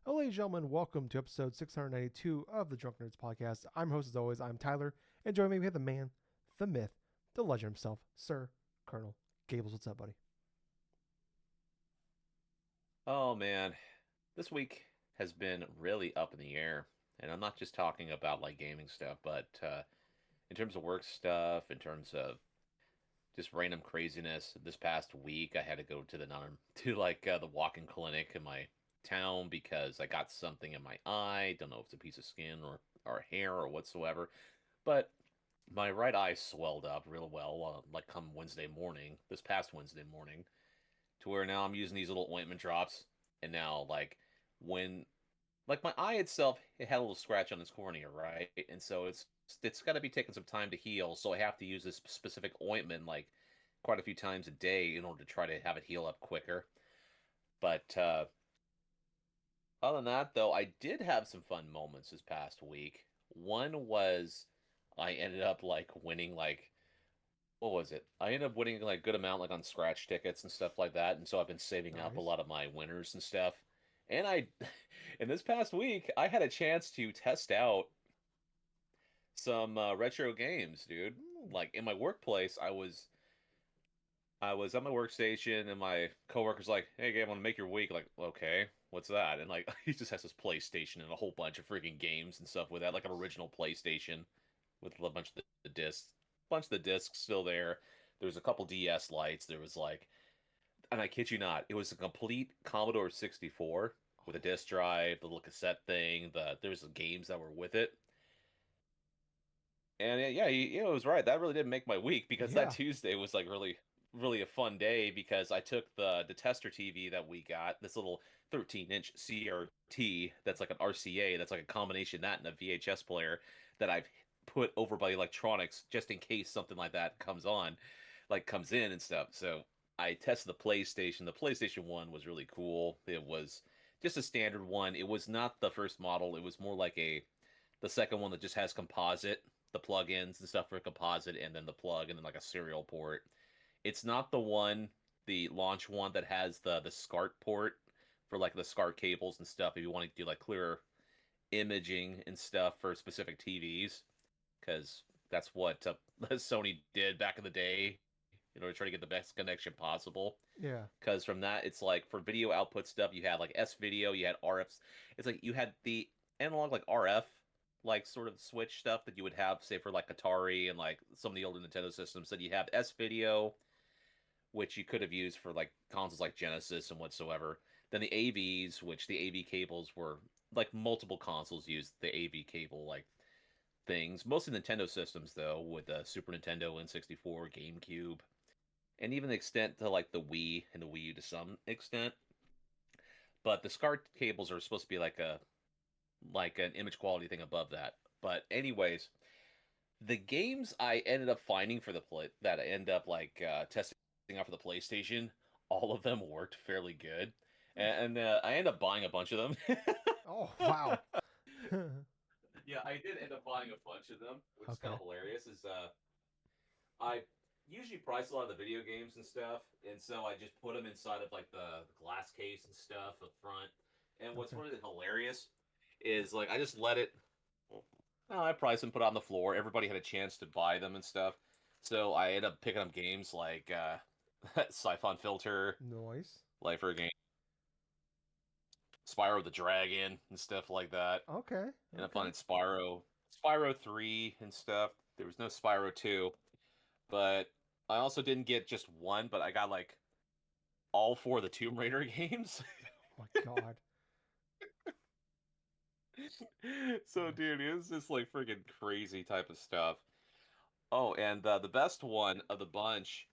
Hello, ladies and gentlemen. Welcome to episode 692 of the Drunk Nerds podcast. I'm host, as always. I'm Tyler. And joining me, we have the man, the myth, the legend himself, Sir Colonel Gables. What's up, buddy? Oh man, this week has been really up in the air. And I'm not just talking about like gaming stuff, but in terms of work stuff, in terms of just random craziness. This past week, I had to go to the walk-in clinic in my town because I got something in my eye. Don't know if it's a piece of skin or hair or whatsoever, but my right eye swelled up real well, like come Wednesday morning, this past Wednesday morning, to where now I'm using these little ointment drops, and now when my eye itself, it had a little scratch on its cornea, right? And so it's got to be taking some time to heal. So I have to use this specific ointment like quite a few times a day in order to try to have it heal up quicker. But other than that, though, I did have some fun moments this past week. One was I ended up like winning like what was it? I ended up winning like a good amount like on scratch tickets and stuff like that, and so I've been saving up a Nice. lot of my winners and stuff. And I, in this past week, I had a chance to test out some retro games, dude. Ooh, Like in my workplace, I was at my workstation, and my coworker's like, "Hey, Gabe, I want to make your week." Like, okay, what's that? And like, he just has this PlayStation and a whole bunch of freaking games and stuff with that, like an original PlayStation with a bunch of the discs, bunch of the discs still there. There was a couple DS lights. There was like, and I kid you not, it was a complete Commodore 64 with a disc drive, the little cassette thing. There's the games that were with it. And yeah, he was right. That really did make my week because that yeah. Tuesday was like really, really a fun day because I took the tester TV that we got, this little 13-inch CRT that's like an RCA, that's like a combination of that and a VHS player that I've put over by electronics just in case something like that comes in and stuff. So I tested the PlayStation. The PlayStation 1 was really cool. It was just a standard one. It was not the first model. It was more like the second one that just has composite, the plugins and stuff for composite, and then the plug, and then like a serial port. It's not the launch one that has the SCART port for like the SCART cables and stuff. If you want to do like clearer imaging and stuff for specific TVs, because that's what Sony did back in the day in order to try to get the best connection possible. Yeah. Because from that, it's like for video output stuff, you had like S video, you had RFs. It's like you had the analog like RF, like sort of switch stuff that you would have, say, for like Atari and like some of the older Nintendo systems. Then you have S video, which you could have used for like consoles like Genesis and whatsoever. Then the AVs, which the AV cables were like multiple consoles used the AV cable like things. Mostly Nintendo systems though, with the Super Nintendo, N64, GameCube, and even the extent to like the Wii and the Wii U to some extent. But the SCART cables are supposed to be like an image quality thing above that. But anyways, the games I ended up finding for the play that I end up testing out for the PlayStation, all of them worked fairly good, and I ended up buying a bunch of them. Oh, wow. Yeah, I did end up buying a bunch of them, which is kind of Okay. hilarious. Is I usually price a lot of the video games and stuff, and so I just put them inside of like the glass case and stuff up front. And what's Okay. really hilarious is like I just let it. I priced them, put it on the floor. Everybody had a chance to buy them and stuff. So I ended up picking up games like Siphon Filter, Nice. Lifer Game, Spyro the Dragon, and stuff like that. Okay. And I Okay. found Spyro 3 and stuff. There was no Spyro 2, but I also didn't get just one, but I got like all four of the Tomb Raider games. Oh, my God. So, Nice. dude, it was just like freaking crazy type of stuff. Oh, and the best one of the bunch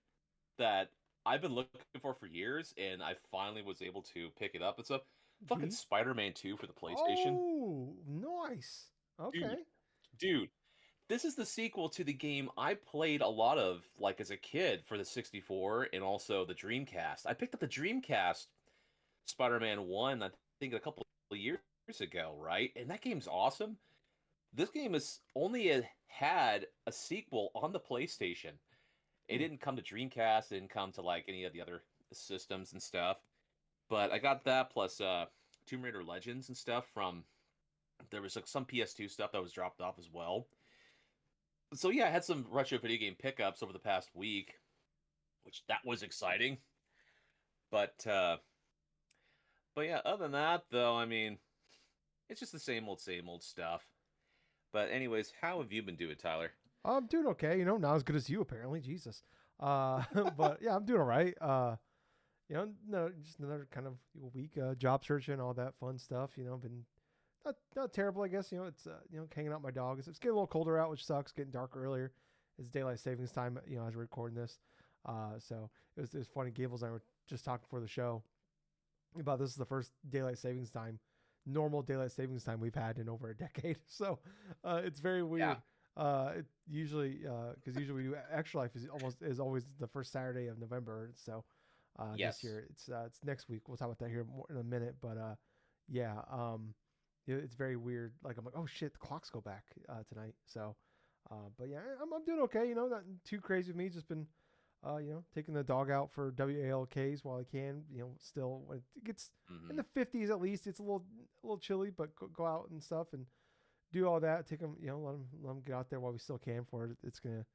that I've been looking for years, and I finally was able to pick it up. It's a fucking Hmm. Spider-Man 2 for the PlayStation. Oh, nice. Dude, Okay. dude, this is the sequel to the game I played a lot of like as a kid for the 64 and also the Dreamcast. I picked up the Dreamcast Spider-Man 1, I think a couple of years ago, right? And that game's awesome. This game has only had a sequel on the PlayStation. It Hmm. didn't come to Dreamcast, it didn't come to like any of the other systems and stuff. But I got that plus Tomb Raider Legends and stuff from. There was like some PS2 stuff that was dropped off as well. So yeah, I had some retro video game pickups over the past week, which that was exciting. But yeah, other than that though, I mean, it's just the same old stuff. But anyways, how have you been doing, Tyler? I'm doing okay. Not as good as you apparently. Jesus. But yeah, I'm doing all right. No, just another kind of week. Job searching, all that fun stuff. Been not terrible, I guess. It's hanging out with my dog. It's getting a little colder out, which sucks. Getting dark earlier. It's daylight savings time. As we're recording this. So it was funny. Gables and I were just talking before the show about this is the first normal daylight savings time we've had in over a decade. So it's very weird. It usually because usually we do Extra Life is always the first Saturday of November. So Yes. this year it's next week. We'll talk about that here more in a minute. But it's very weird. Like I'm like, oh shit, the clocks go back tonight. So but yeah, I'm doing okay. Not too crazy with me. Just been taking the dog out for WALKs while I can. Still when it gets in the 50s at least, it's a little chilly, but go out and stuff and do all that. Take him, let him get out there while we still can. He's gonna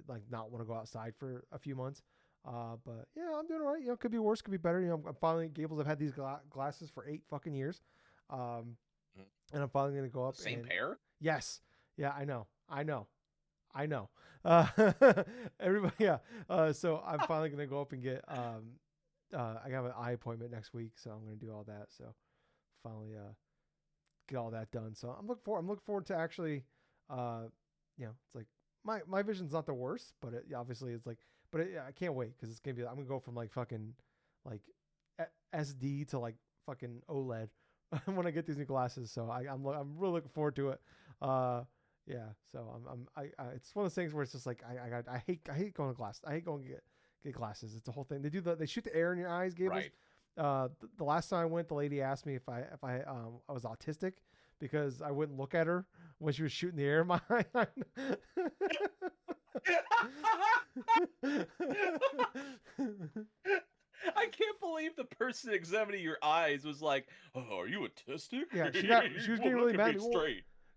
like not want to go outside for a few months. But yeah, I'm doing all right. Could be worse, could be better. I'm finally Gables. I've had these glasses for 8 fucking years. And I'm finally gonna go up. Same pair? Yes. Yeah, I know. Everybody, yeah. So I'm finally gonna go up and get. I have an eye appointment next week, so I'm gonna do all that. So finally, get all that done. So I'm looking forward to actually, it's like my vision's not the worst, but obviously it's like, but I can't wait because it's gonna be. I'm gonna go from like fucking like SD to like fucking OLED when I get these new glasses. So I'm really looking forward to it. Yeah, so it's one of those things where it's just like I hate going to glass. I hate going to get glasses. It's a whole thing. They shoot the air in your eyes, Gables. Right. The last time I went, the lady asked me if I was autistic because I wouldn't look at her when she was shooting the air in my eye. I can't believe the person examining your eyes was like, "Oh, are you autistic?" Yeah, she was getting really mad.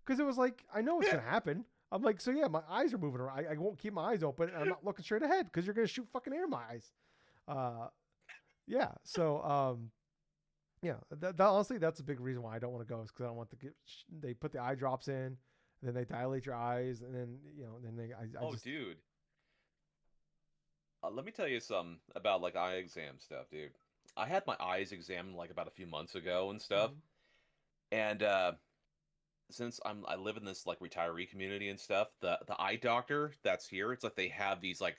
Because it was like, I know it's going to happen. I'm like, so yeah, my eyes are moving around. I won't keep my eyes open. And I'm not looking straight ahead because you're going to shoot fucking air in my eyes. Yeah. So, yeah, that honestly, that's a big reason why I don't want to go is because I don't want they put the eye drops in and then they dilate your eyes and then, Dude. Let me tell you something about like eye exam stuff, dude. I had my eyes examined like about a few months ago and stuff. And, since I live in this like retiree community and stuff, the eye doctor that's here, it's like they have these like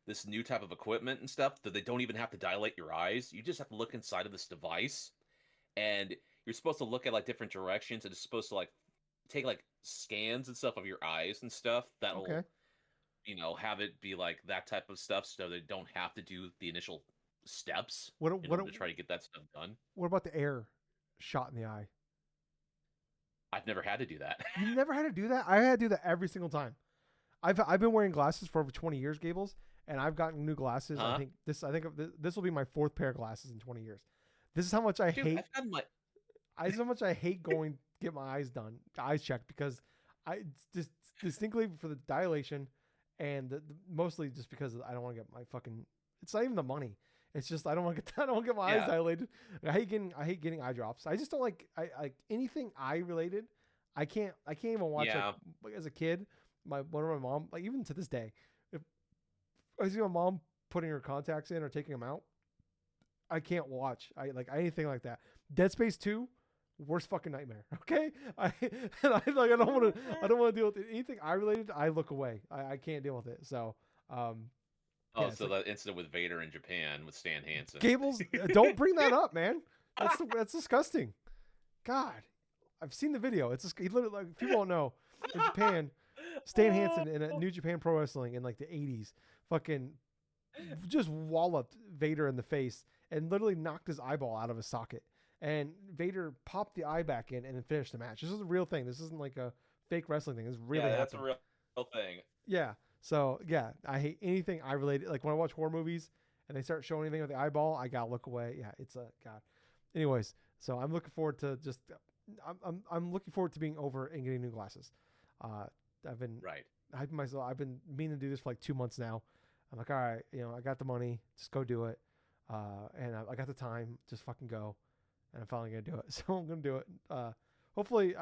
this new type of equipment and stuff that they don't even have to dilate your eyes. You just have to look inside of this device, and you're supposed to look at like different directions, and it's supposed to like take like scans and stuff of your eyes and stuff that'll have it be like that type of stuff, so they don't have to do the initial steps in order to try to get that stuff done. What about the air shot in the eye? I've never had to do that. You never had to do that? I had to do that every single time. I've been wearing glasses for over 20 years, Gables, and I've gotten new glasses. Huh? I think this will be my 4th pair of glasses in 20 years. This is how much I hate. How much I hate going get my eyes checked because I just distinctly for the dilation and mostly just because I don't want to get my fucking. It's not even the money. It's just I don't want to get my eyes dilated. I hate getting eye drops. I just don't like anything eye related. I can't even watch like as a kid. My mom, like even to this day, if I see my mom putting her contacts in or taking them out, I can't watch. I like anything like that. Dead Space 2, worst fucking nightmare. Okay, I don't want to deal with anything eye related. I look away. I can't deal with it. So. So that incident with Vader in Japan with Stan Hansen. Gables, don't bring that up, man. That's disgusting. God, I've seen the video. It's just, he literally, like, people don't know. In Japan, Stan Hansen in a New Japan Pro Wrestling in like the 80s, fucking just walloped Vader in the face and literally knocked his eyeball out of his socket. And Vader popped the eye back in and then finished the match. This is a real thing. This isn't like a fake wrestling thing. This really happened. That's a real thing. Yeah. So yeah, I hate anything eye related. Like when I watch horror movies and they start showing anything with the eyeball, I gotta look away. Yeah, it's a god. Anyways, So I'm looking forward to just I'm looking forward to being over and getting new glasses. I've been hyping myself. I've been meaning to do this for like 2 months now. I'm like, all right, I got the money, just go do it. And I got the time, just fucking go. And I'm finally gonna do it. So I'm gonna do it. Hopefully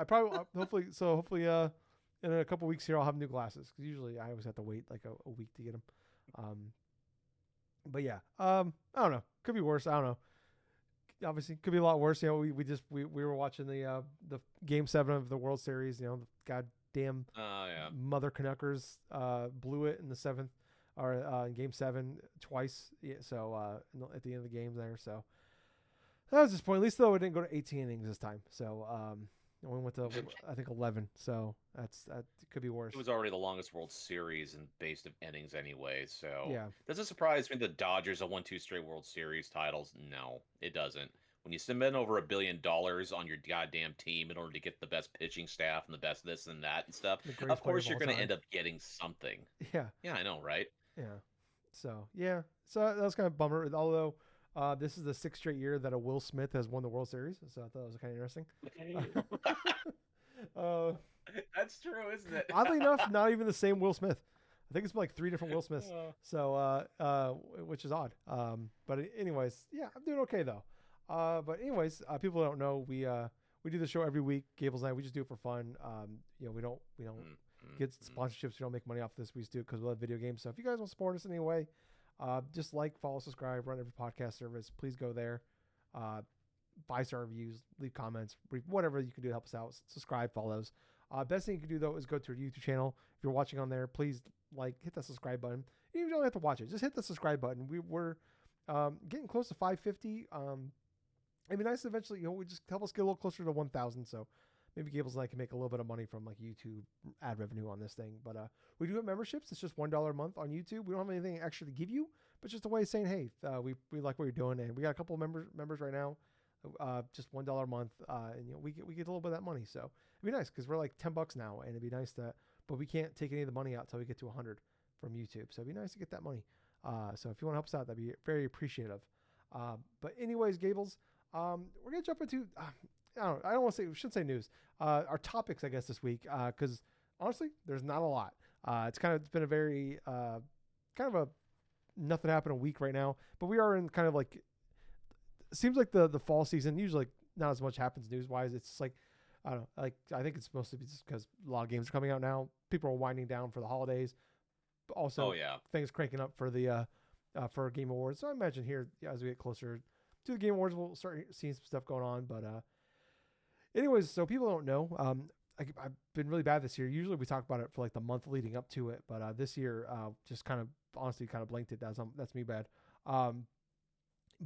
in a couple weeks here I'll have new glasses, because usually I always have to wait like a week to get them. But yeah, I don't know. Could be worse. I don't know. Obviously, could be a lot worse. We were watching the Game 7 of the World Series. The goddamn mother Canuckers blew it in the seventh, or in Game 7 twice. Yeah, so at the end of the game there. So that was disappointing. At least though it didn't go to 18 innings this time. So we went to I think 11. So that could be worse. It was already the longest World Series in base of innings anyway. So yeah, does it surprise me the Dodgers have won 2 straight World Series titles? No, it doesn't. When you spend over $1 billion on your goddamn team in order to get the best pitching staff and the best this and that and stuff, of course you're going to end up getting something. Yeah. Yeah, I know, right? Yeah. So that was kind of a bummer. Although this is the 6th straight year that a Will Smith has won the World Series, so I thought it was kind of interesting. That's true, isn't it? Oddly enough, not even the same Will Smith. I think it's been like 3 different Will Smiths. So which is odd. But anyways, yeah, I'm doing okay though. But anyways, people don't know we do the show every week. Gables and I, we just do it for fun. We don't get sponsorships. We don't make money off this. We just do it because we love video games. So if you guys want to support us in any way, just like, follow, subscribe, run every podcast service. Please go there. 5-star reviews, leave comments, whatever you can do to help us out. Subscribe, follows. Best thing you can do though is go to our YouTube channel. If you're watching on there, please hit that subscribe button. You don't have to watch it. Just hit the subscribe button. We're getting close to 550. It'd be nice eventually, we just help us get a little closer to 1,000. So maybe Gables and I can make a little bit of money from like YouTube ad revenue on this thing. But we do have memberships. It's just $1 a month on YouTube. We don't have anything extra to give you, but just a way of saying, hey, we like what you're doing, and we got a couple of members right now, just $1 a month, and we get a little bit of that money. So it'd be nice because we're like $10 now, and it'd be nice but we can't take any of the money out until we get to 100 from YouTube. So it'd be nice to get that money. So if you want to help us out, that'd be very appreciative. But anyways, Gables. We're gonna jump into I don't want to say, we shouldn't say news. Our topics, I guess, this week, because honestly, there's not a lot. It's been a very kind of a nothing happened a week right now, but we are in kind of like, it seems like the fall season. Usually, not as much happens news wise. It's like, I don't know, like I think it's mostly just because a lot of games are coming out now. People are winding down for the holidays. But also, things cranking up for the for Game Awards. So I imagine here, as we get closer to the Game Awards, we'll start seeing some stuff going on. But anyways, so people don't know, I've been really bad this year. Usually we talk about it for like the month leading up to it, but this year just honestly blanked it. That's me bad.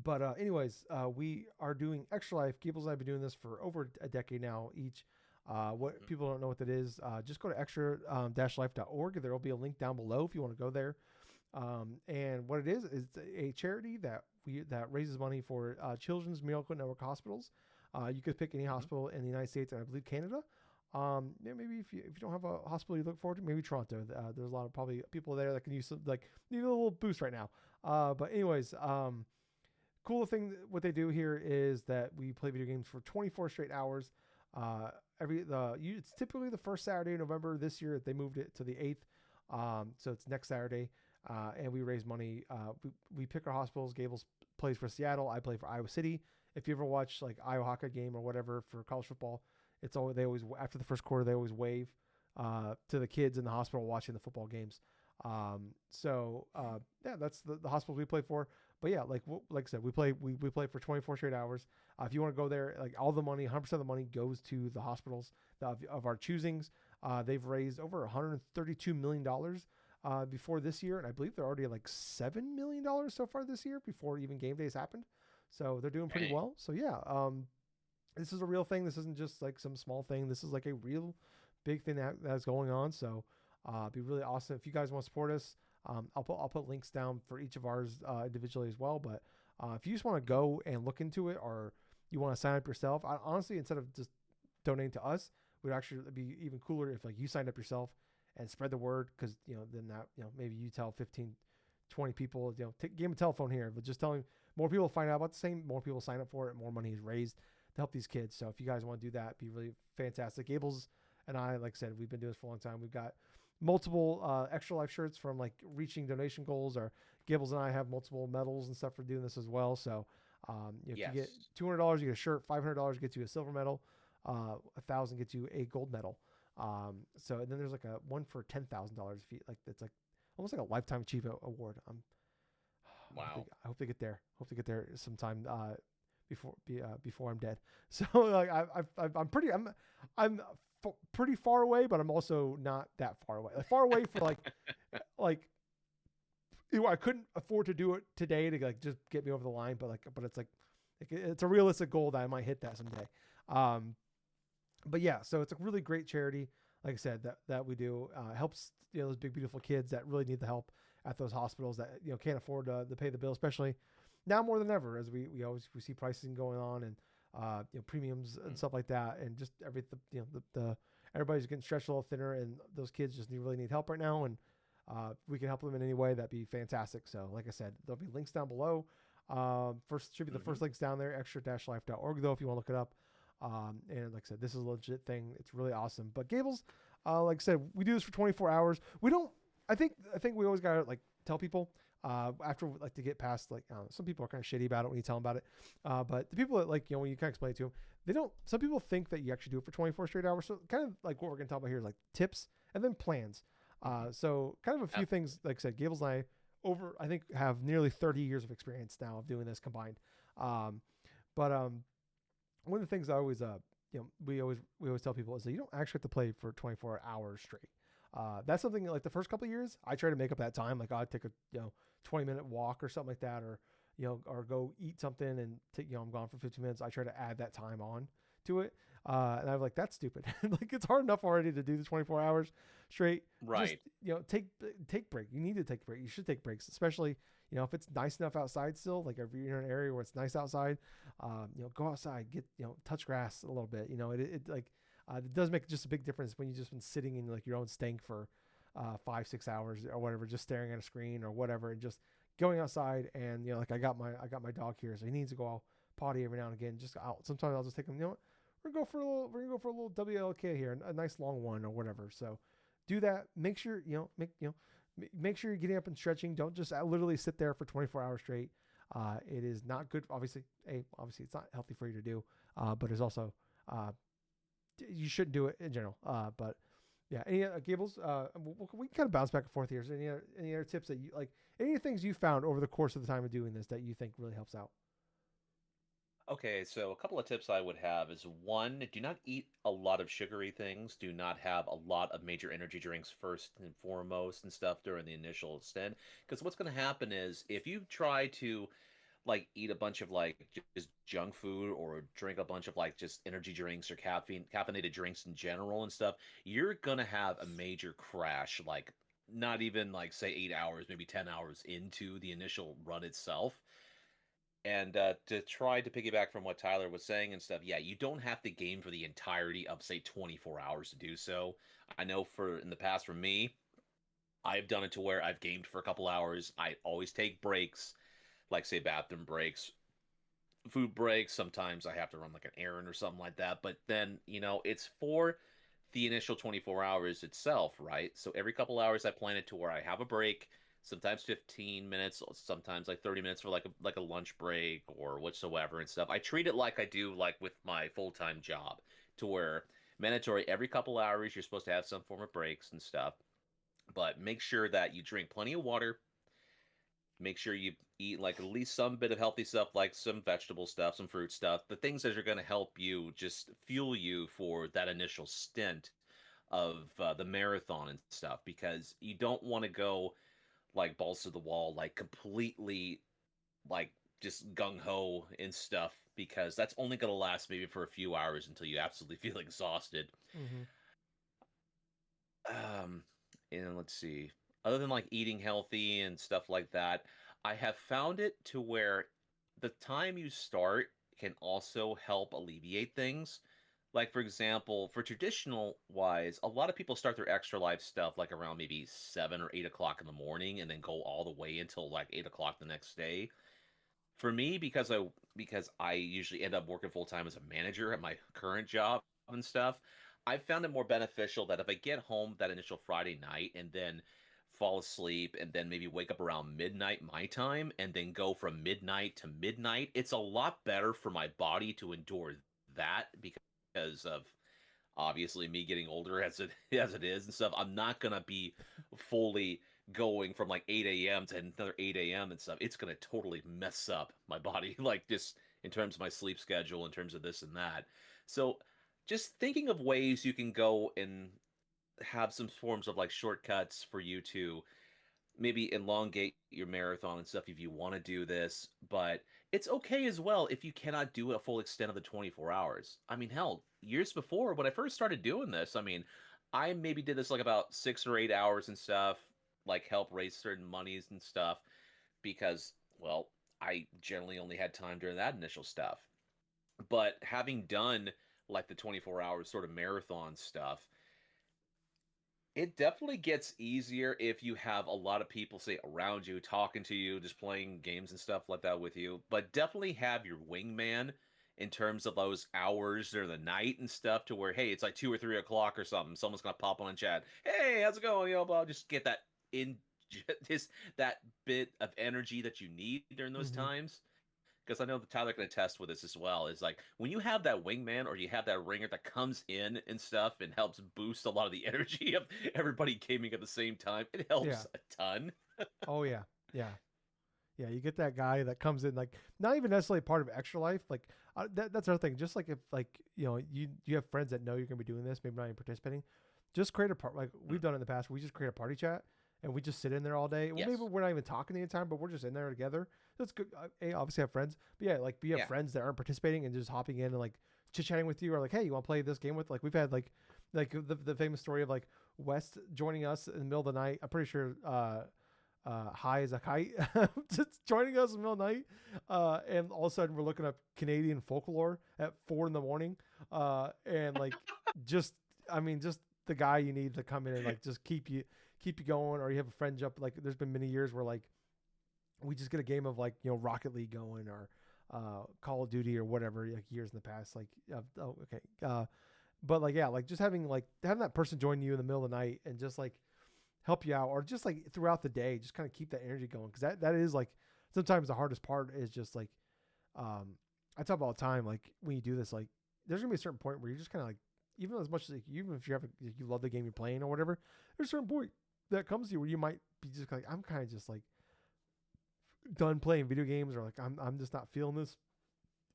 But anyways, we are doing Extra Life. Gables and I have been doing this for over a decade now each. What people don't know what that is, just go to extra-life.org. There will be a link down below if you want to go there. And what it is it's a charity that raises money for Children's Miracle Network hospitals. You could pick any hospital in the United States and I believe Canada. Maybe if you don't have a hospital you look forward to, maybe Toronto. There's a lot of probably people there that can use need a little boost right now. But anyways, cool thing what they do here is that we play video games for 24 straight hours. It's typically the first Saturday in November. This year they moved it to the 8th. So it's next Saturday. And we raise money. We pick our hospitals. Gables plays for Seattle. I play for Iowa City. If you ever watch like Iowa Hawkeye game or whatever for college football, they always after the first quarter they always wave to the kids in the hospital watching the football games. That's the hospitals we play for. But yeah, like I said, we play for 24 straight hours. If you want to go there, like all the money, 100% of the money goes to the hospitals of our choosings. They've raised over $132 million before this year, and I believe they're already at like $7 million so far this year before even game days happened. So they're doing pretty well. So yeah, this is a real thing. This isn't just like some small thing. This is like a real big thing that's going on. So it'd be really awesome if you guys want to support us. I'll put links down for each of ours individually as well. But if you just want to go and look into it, or you want to sign up yourself, honestly, instead of just donating to us, it would actually be even cooler if like you signed up yourself and spread the word, because then that maybe you tell 15, 20 people, give them a telephone here, but just telling more people find out about the same, more people sign up for it, more money is raised. help these kids. So if you guys want to do that, it'd be really fantastic. Gables and I, like I said, we've been doing this for a long time. We've got multiple extra life shirts from like reaching donation goals. Or Gables and I have multiple medals and stuff for doing this as well. So if you get $200, you get a shirt. $500 gets you a silver medal. 1,000 gets you a gold medal. So and then there's like a one for $10,000 if you like. It's like almost like a lifetime achievement award. Wow. I hope they get there. Hope they get there sometime before I'm dead. So like I'm pretty far away, but I'm also not that far away. Like far away for like I couldn't afford to do it today to like just get me over the line, but it's like it's a realistic goal that I might hit that someday. But yeah, so it's a really great charity. Like I said, that we do helps those big beautiful kids that really need the help at those hospitals that can't afford to pay the bill, especially now more than ever, as we see pricing going on and premiums and stuff like that, and just everything. The everybody's getting stretched a little thinner, and those kids just really need help right now, and we can help them in any way. That'd be fantastic. So, like I said, there'll be links down below. First should be the first links down there, extra-life.org though, if you want to look it up. And like I said, this is a legit thing. It's really awesome. But Gables, like I said, we do this for 24 hours. We don't. I think we always gotta like tell people after like to get past like some people are kind of shitty about it when you tell them about it. But the people that like when you kind of explain it to them, they don't. Some people think that you actually do it for 24 straight hours. So kind of like what we're gonna talk about here is like tips and then plans. So kind of a few things. Like I said, Gables and I think have nearly 30 years of experience now of doing this combined. But one of the things I always we always tell people is that you don't actually have to play for 24 hours straight. That's something like the first couple of years I try to make up that time. Like I'd take a 20-minute walk or something like that, or or go eat something and take I'm gone for 15 minutes. I try to add that time on to it, and I'm like that's stupid. Like it's hard enough already to do the 24 hours straight. Right. Just, take break. You need to take a break. You should take breaks, especially if it's nice enough outside still. Like if you're in an area where it's nice outside, go outside, get touch grass a little bit. It does make just a big difference when you've just been sitting in like your own stank for 5-6 hours or whatever, just staring at a screen or whatever, and just going outside. And like I got my dog here, so he needs to go potty every now and again, just out. Sometimes I'll just take him. What? We're gonna go for a little WLK here, a nice long one or whatever. So do that. Make sure make sure you're getting up and stretching. Don't just literally sit there for 24 hours straight. It is not good. Obviously it's not healthy for you to do. But it's also you shouldn't do it in general. But yeah, any Gables? We can kind of bounce back and forth here. Is there any other tips that you like? Any things you found over the course of the time of doing this that you think really helps out? Okay, so a couple of tips I would have is one, do not eat a lot of sugary things. Do not have a lot of major energy drinks first and foremost and stuff during the initial stint. Because what's going to happen is if you try to like eat a bunch of like just junk food or drink a bunch of like just energy drinks or caffeinated drinks in general and stuff, you're going to have a major crash, like not even like say 8 hours, maybe 10 hours into the initial run itself. And to try to piggyback from what Tyler was saying and stuff, yeah, you don't have to game for the entirety of, say, 24 hours to do so. I know for in the past, for me, I've done it to where I've gamed for a couple hours. I always take breaks, like, say, bathroom breaks, food breaks. Sometimes I have to run like an errand or something like that. But then, it's for the initial 24 hours itself, right? So every couple hours I plan it to where I have a break, sometimes 15 minutes, sometimes like 30 minutes for like a lunch break or whatsoever and stuff. I treat it like I do like with my full-time job, to where mandatory every couple hours you're supposed to have some form of breaks and stuff. But make sure that you drink plenty of water. Make sure you eat like at least some bit of healthy stuff, like some vegetable stuff, some fruit stuff, the things that are going to help you just fuel you for that initial stint of the marathon and stuff, because you don't want to go like balls to the wall, like completely like just gung ho and stuff, because that's only going to last maybe for a few hours until you absolutely feel exhausted. Mm-hmm. And let's see, other than like eating healthy and stuff like that, I have found it to where the time you start can also help alleviate things. Like, for example, for traditional wise, a lot of people start their extra life stuff like around maybe 7 or 8 o'clock in the morning and then go all the way until like 8 o'clock the next day. For me, because I usually end up working full time as a manager at my current job and stuff, I found it more beneficial that if I get home that initial Friday night and then fall asleep and then maybe wake up around midnight my time and then go from midnight to midnight, it's a lot better for my body to endure that because of obviously me getting older as it as it is and stuff. I'm not gonna be fully going from like 8 a.m. to another 8 a.m. and stuff. It's gonna totally mess up my body, like just in terms of my sleep schedule, in terms of this and that. So just thinking of ways you can go and have some forms of like shortcuts for you to maybe elongate your marathon and stuff if you want to do this, but it's okay as well if you cannot do a full extent of the 24 hours. I mean, hell, years before when I first started doing this, I mean, I maybe did this like about 6 or 8 hours and stuff, like help raise certain monies and stuff, because, well, I generally only had time during that initial stuff. But having done like the 24 hours sort of marathon stuff, it definitely gets easier if you have a lot of people, say, around you, talking to you, just playing games and stuff like that with you. But definitely have your wingman in terms of those hours during the night and stuff to where, hey, it's like 2 or 3 o'clock or something. Someone's going to pop on and chat. Hey, how's it going? You know, blah, just get that in, just that bit of energy that you need during those Mm-hmm. times, because I know that Tyler can attest with this as well, is like when you have that wingman or you have that ringer that comes in and stuff and helps boost a lot of the energy of everybody gaming at the same time, it Yeah. helps a ton. Oh yeah. Yeah. Yeah, you get that guy that comes in like not even necessarily part of extra life. Like that's another thing. Just like if like you have friends that know you're gonna be doing this, maybe not even participating, just create a part. Like we've done in the past, we just create a party chat and we just sit in there all day. Well, maybe Yes. we're not even talking the entire time, but we're just in there together. That's good. Obviously have friends, but yeah, like you have Yeah. friends that aren't participating and just hopping in and like chit chatting with you, or like, hey, you want to play this game with? Like we've had like the famous story of like West joining us in the middle of the night. I'm pretty sure high as a kite, just joining us in the middle of the night. And all of a sudden we're looking up Canadian folklore at 4 in the morning. And like, just, I mean, just the guy you need to come in and like, just keep you going. Or you have a friend jump. Like there's been many years where like, we just get a game of like, Rocket League going or, Call of Duty or whatever, like years in the past, like, oh, okay. But like, yeah, like just having that person join you in the middle of the night and just like, help you out or just like throughout the day just kind of keep that energy going because that is like sometimes the hardest part is just like I talk about all the time like when you do this like there's gonna be a certain point where you're just kind of like even as much as like, even if you love the game you're playing or whatever there's a certain point that comes to you where you might be just like I'm kind of just like done playing video games or like I'm just not feeling this.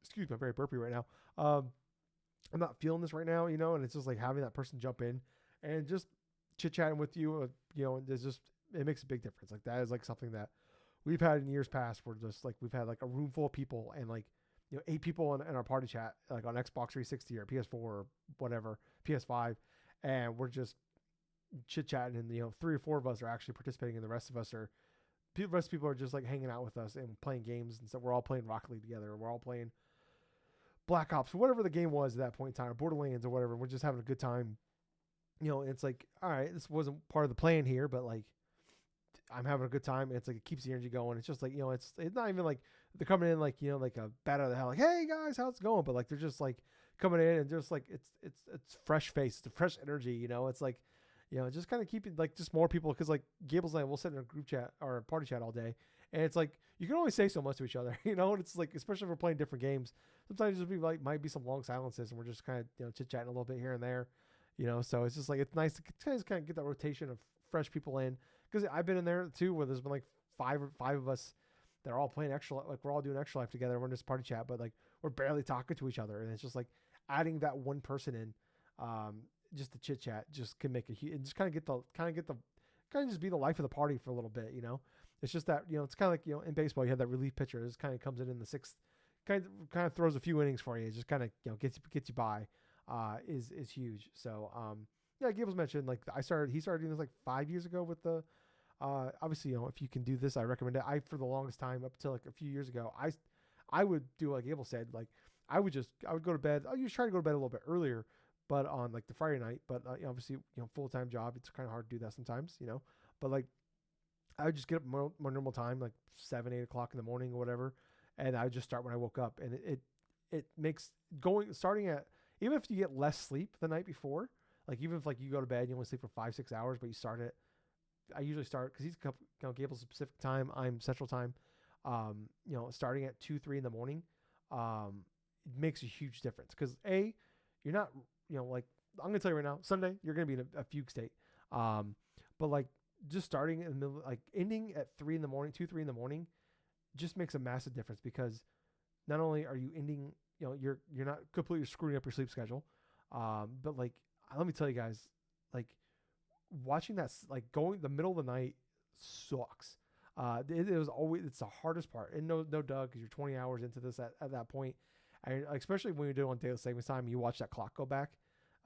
Excuse me, I'm very burpy right now. I'm not feeling this right now, and it's just like having that person jump in and just chit chatting with you, there's just it makes a big difference. Like that is like something that we've had in years past where just like we've had like a room full of people and like 8 people in our party chat like on Xbox 360 or PS4 or whatever PS5, and we're just chit chatting and 3 or 4 of us are actually participating and the rest of us are the rest of people are just like hanging out with us and playing games and so we're all playing Rocket League together. We're all playing Black Ops, whatever the game was at that point in time, or Borderlands or whatever. And we're just having a good time. It's like, all right, this wasn't part of the plan here, but like, I'm having a good time. And it's like, it keeps the energy going. It's just like, it's not even like they're coming in like, like a bat out of the hell, like, hey guys, how's it going? But like, they're just like coming in and just like, it's fresh face, it's a fresh energy, it's like, just kind of keeping like just more people. Cause like Gables and I will sit in a group chat or a party chat all day. And it's like, you can only say so much to each other, and it's like, especially if we're playing different games, sometimes just be like, might be some long silences and we're just kind of, chit chatting a little bit here and there. So it's just like it's nice to kind of get that rotation of fresh people in because I've been in there too where there's been like five of us that are all playing extra, like we're all doing extra life together. We're in this party chat, but like we're barely talking to each other, and it's just like adding that one person in, just the chit chat just can make a huge and just kind of get the kind of just be the life of the party for a little bit. It's just that it's kind of like in baseball you have that relief pitcher. It just kind of comes in the sixth, kind of throws a few innings for you. It just kind of gets you by. Is huge. So yeah, Gables mentioned like he started doing this like 5 years ago with the obviously if you can do this I recommend it. I for the longest time up until like a few years ago I would do like Gables said like I would go to bed. I usually try to go to bed a little bit earlier, but on like the Friday night. But obviously full-time job it's kind of hard to do that sometimes but like I would just get up more normal time like 7-8 o'clock in the morning or whatever and I would just start when I woke up, and it makes starting at, even if you get less sleep the night before, like even if like you go to bed and you only sleep for 5-6 hours, but you start at, I usually start because he's Gables Pacific time, I'm Central time. Starting at 2-3 in the morning, it makes a huge difference because you're not, like I'm gonna tell you right now, Sunday you're gonna be in a fugue state, but like just starting in the middle, like ending at 3 in the morning, 2-3 in the morning, just makes a massive difference because not only are you ending, you're not completely screwing up your sleep schedule, but like let me tell you guys, like watching that, like going the middle of the night sucks. It was always, it's the hardest part, and no Doug, because you're 20 hours into this at that point, and especially when you do it on daily savings time, you watch that clock go back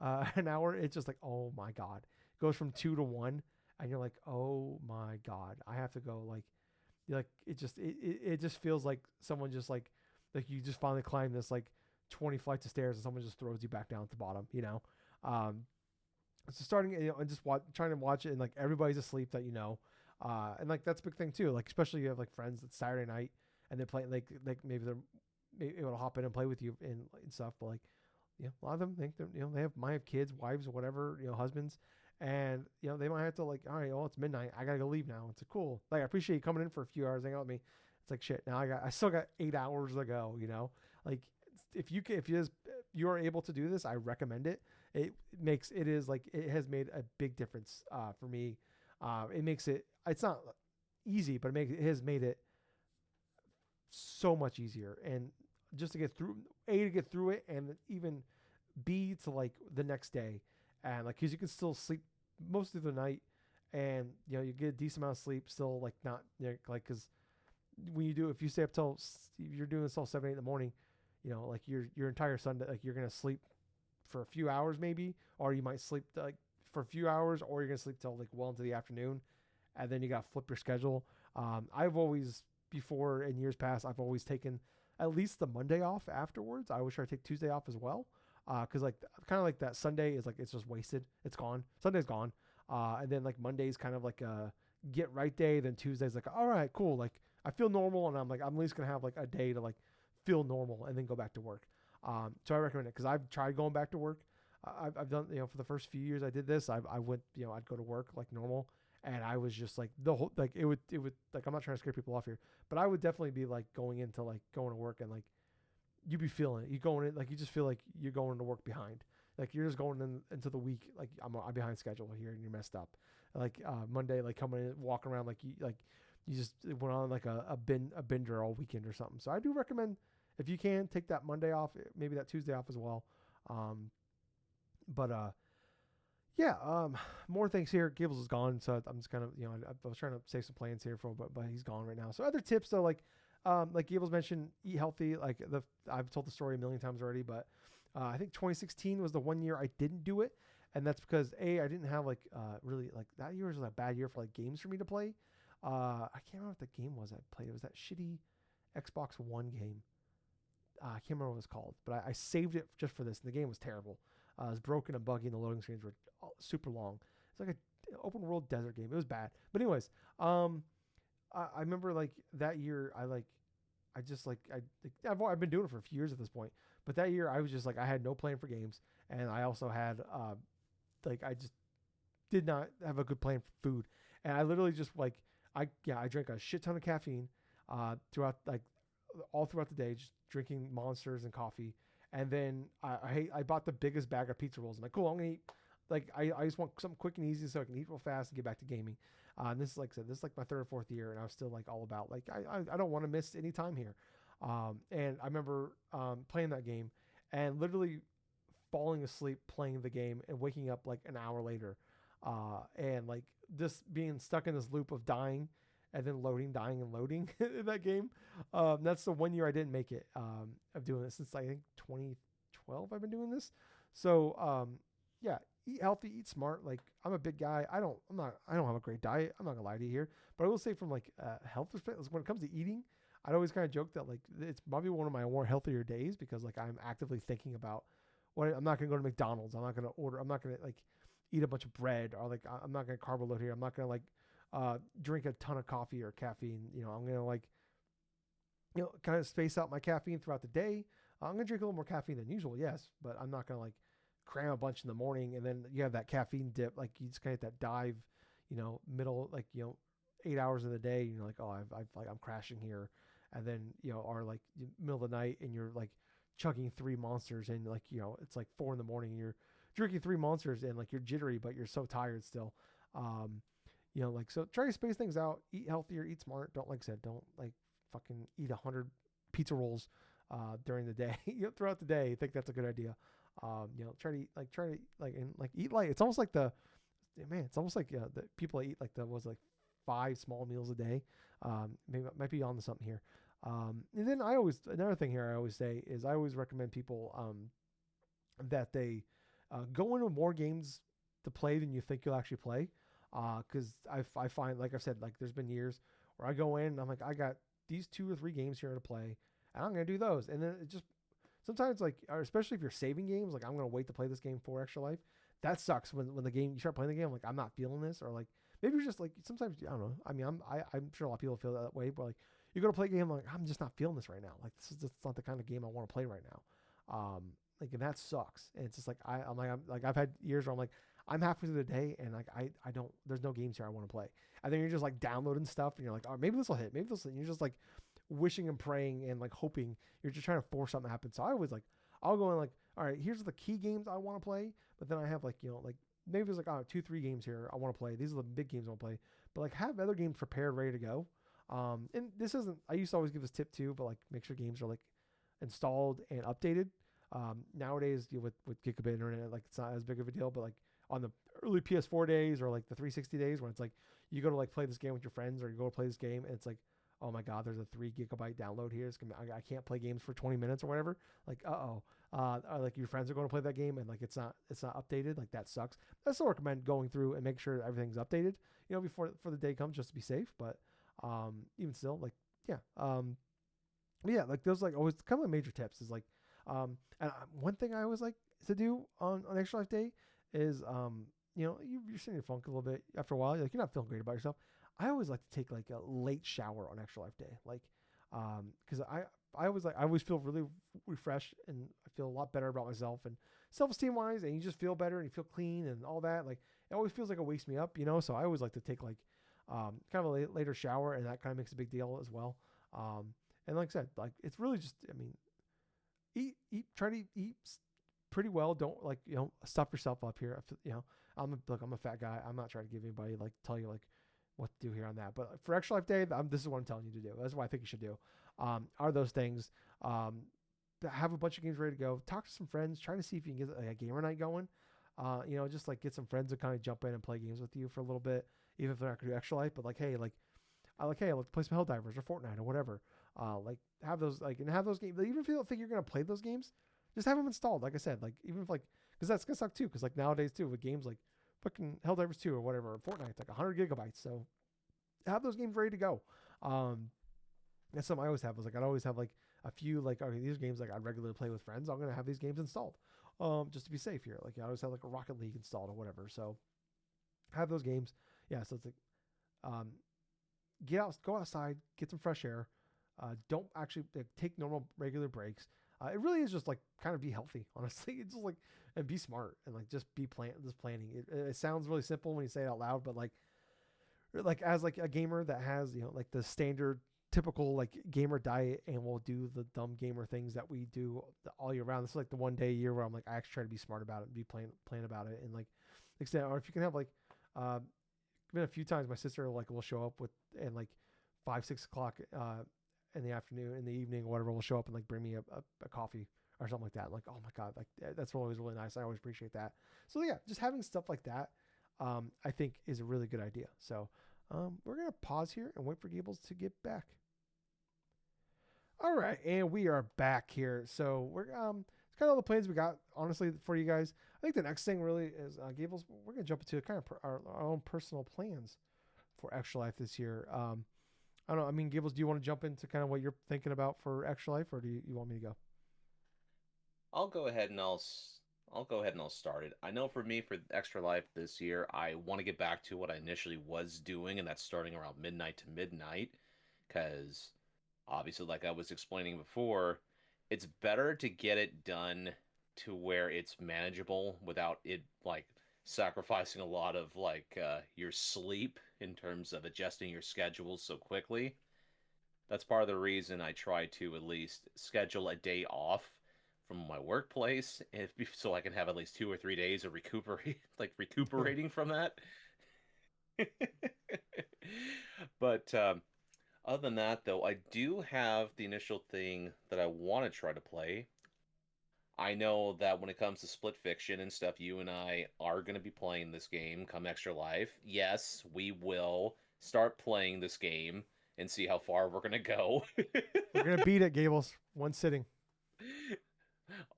an hour. It's just like, oh my god, it goes from 2 to 1, and you're like, oh my god, I have to go. Like you're like, it just feels like someone just like you just finally climbed this like 20 flights of stairs and someone just throws you back down at the bottom, so starting, and just trying to watch it, and like everybody's asleep that and like that's a big thing too. Like especially you have like friends that's Saturday night and they're playing, like maybe they're able to hop in and play with you and stuff. But like, a lot of them think they're, might have kids, wives, or whatever, husbands, and they might have to like, all right, well it's midnight, I gotta go leave now. It's cool. Like I appreciate you coming in for a few hours, hang out with me. It's like shit. Now I still got 8 hours to go. Like if you are able to do this, I recommend it. It has made a big difference for me. It makes it's not easy, but it has made it so much easier. And just to get through it, and even B, to like the next day, and like because you can still sleep most of the night, and you get a decent amount of sleep still, like not like because when if you stay up till, you're doing this till 7-8 in the morning, like your entire Sunday, like you're gonna sleep for a few hours maybe, or you might sleep like for a few hours, or you're gonna sleep till like well into the afternoon, and then you got to flip your schedule. I've always, before in years past, I've always taken at least the Monday off afterwards. I always try to take Tuesday off as well, because like kind of like that Sunday is like it's just wasted, it's gone. Sunday's gone, and then like Monday's kind of like a get right day. Then Tuesday's like, all right, cool, like I feel normal, and I'm like, I'm at least gonna have like a day to like feel normal and then go back to work. So I recommend it because I've tried going back to work. I've done, for the first few years I did this, I went, I'd go to work like normal, and I was just like the whole, like it would like, I'm not trying to scare people off here, but I would definitely be like going to work, and like you'd be feeling it. You going in, like you just feel like you're going to work behind. Like you're just going into the week, like I'm behind schedule here, and you're messed up. Like Monday, like coming in, walking around like you just went on like a bender all weekend or something. So I do recommend, if you can, take that Monday off, maybe that Tuesday off as well. More things here. Gables is gone, so I'm just kind of, I was trying to save some plans here but he's gone right now. So other tips though, like Gables mentioned, eat healthy. Like I've told the story a million times already, but I think 2016 was the one year I didn't do it, and that's because I didn't have like really, like that year was a bad year for like games for me to play. I can't remember what the game was I played. It was that shitty Xbox One game. I can't remember what it was called, but I saved it just for this. And the game was terrible. It was broken and buggy, and the loading screens were super long. It's like an open world desert game. It was bad. But anyways, I remember like that year, I've been doing it for a few years at this point. But that year, I was just like, I had no plan for games, and I also had I just did not have a good plan for food, and I literally just I drank a shit ton of caffeine throughout all throughout the day, just drinking Monsters and coffee. And then I bought the biggest bag of pizza rolls. I'm like, cool, I'm gonna eat. Like I just want something quick and easy so I can eat real fast and get back to gaming. And this is, like I said, this is like my third or fourth year, and I was still like all about like I don't want to miss any time here. And I remember playing that game and literally falling asleep playing the game and waking up like an hour later, and like just being stuck in this loop of dying and then loading, dying, and loading in that game. That's the one year I didn't make it of doing this since I think 2012. I've been doing this. So eat healthy, eat smart. Like I'm a big guy. I don't have a great diet. I'm not gonna lie to you here, but I will say from like health perspective, when it comes to eating, I'd always kind of joke that like it's probably one of my more healthier days because like I'm actively thinking about I'm not gonna go to McDonald's. I'm not gonna order. I'm not gonna like eat a bunch of bread, or like I'm not gonna carb load here. I'm not gonna like drink a ton of coffee or caffeine. I'm gonna like kind of space out my caffeine throughout the day. I'm gonna drink a little more caffeine than usual, yes, but I'm not gonna like cram a bunch in the morning and then you have that caffeine dip, like you just kind of that dive, middle, like 8 hours of the day. You're like, oh, I've like I'm crashing here, and then or like middle of the night and you're like chugging 3 monsters and like it's like 4 in the morning and you're drinking 3 monsters and like you're jittery but you're so tired still. Um, like so try to space things out, eat healthier, eat smart. Don't like I said, don't like fucking eat 100 pizza rolls during the day. Throughout the day. I think that's a good idea. Try to eat light. It's almost like it's almost like the people that eat like the was like 5 small meals a day. Maybe might be on to something here. And then another thing here I always say is I always recommend people that they go into more games to play than you think you'll actually play. Because I find, like I've said, like there's been years where I go in and I'm like, I got these 2 or 3 games here to play, and I'm gonna do those. And then it just sometimes like, especially if you're saving games, like I'm gonna wait to play this game for Extra Life. That sucks when the game you start playing the game, like I'm not feeling this, or like maybe you're just like sometimes I don't know. I mean, I'm sure a lot of people feel that way, but like you go to play a game like I'm just not feeling this right now. Like this is just not the kind of game I want to play right now. Like and that sucks. And it's just like I'm like I've had years where I'm like I'm halfway through the day and like I don't there's no games here I want to play. And then you're just like downloading stuff and you're like, oh maybe this will hit, maybe this will, and you're just like wishing and praying and like hoping. You're just trying to force something to happen. So I always like I'll go in like, all right, here's the key games I want to play, but then I have like like maybe there's like 2-3 games here I want to play. These are the big games I want to play, but like have other games prepared, ready to go. And this isn't. I used to always give this tip too, but like make sure games are like installed and updated. Nowadays with gigabit internet, like it's not as big of a deal, but like on the early PS4 days or like the 360 days when it's like you go to like play this game with your friends or you go to play this game and it's like, oh my god, there's a 3 GB download here. I can't play games for 20 minutes or whatever. Like like your friends are going to play that game and like it's not updated. Like that sucks. I still recommend going through and make sure everything's updated, before the day comes, just to be safe. But even still, like yeah, yeah, like those like always kind of major tips is like and one thing I always like to do on Extra Life Day is you're sitting in your funk a little bit after a while. Like you're not feeling great about yourself. I always like to take like a late shower on Extra Life Day, like because I always feel really refreshed and I feel a lot better about myself and self-esteem wise, and you just feel better and you feel clean and all that. Like it always feels like it wakes me up. So I always like to take like kind of a later shower, and that kind of makes a big deal as well. And like I said, like it's really just try to eat pretty well. Don't like stuff yourself up here. I'm a fat guy. I'm not trying to give anybody like tell you like what to do here on that. But for Extra Life Day, this is what I'm telling you to do. That's what I think you should do. Are those things. Have a bunch of games ready to go. Talk to some friends. Try to see if you can get a gamer night going. Just like get some friends to kind of jump in and play games with you for a little bit, even if they're not gonna do Extra Life. But like, hey, let's play some Helldivers or Fortnite or whatever. Like have those games. Even if you don't think you're gonna play those games, just have them installed. Like I said, like even if like because that's gonna suck too. Because like nowadays too with games like fucking Helldivers 2 or whatever, or Fortnite's like 100 gigabytes. So have those games ready to go. That's something I always have. Was like I'd always have like a few like okay these games like I'd regularly play with friends. I'm gonna have these games installed, just to be safe here. Like I always have like a Rocket League installed or whatever. So have those games. Yeah. So it's like go outside, get some fresh air. Don't actually take normal regular breaks. It really is just like kind of be healthy, honestly. It's just like and be smart and like just be planning. It sounds really simple when you say it out loud, but like as like a gamer that has like the standard typical like gamer diet and will do the dumb gamer things that we do all year round. This is like the one day a year where I'm like I actually try to be smart about it and be plan about it and like extend. Or if you can have like been a few times my sister like will show up with and like 5-6 o'clock in the afternoon, in the evening, or whatever, will show up and like bring me a coffee or something like that. Like, oh my god, like that's always really nice. I always appreciate that. So yeah, just having stuff like that, I think is a really good idea. So we're gonna pause here and wait for Gables to get back. All right, and we are back here. So we're it's kind of all the plans we got, honestly, for you guys. I think the next thing really is Gables. We're gonna jump into kind of our own personal plans for Extra Life this year. I don't know. I mean, Gables, do you want to jump into kind of what you're thinking about for Extra Life, or do you want me to go? I'll go ahead and I'll start it. I know for me for Extra Life this year, I want to get back to what I initially was doing, and that's starting around midnight to midnight, because obviously, like I was explaining before, it's better to get it done to where it's manageable without it like sacrificing a lot of like your sleep in terms of adjusting your schedule so quickly. That's part of the reason I try to at least schedule a day off from my workplace if so I can have at least 2 or 3 days of recuperate like Yeah. recuperating from that. But other than that, though, I do have the initial thing that I want to try to play. I know that when it comes to split fiction and stuff, you and I are going to be playing this game come Extra Life. Yes, we will start playing this game and see how far we're going to go. We're gonna beat it, Gables. One sitting.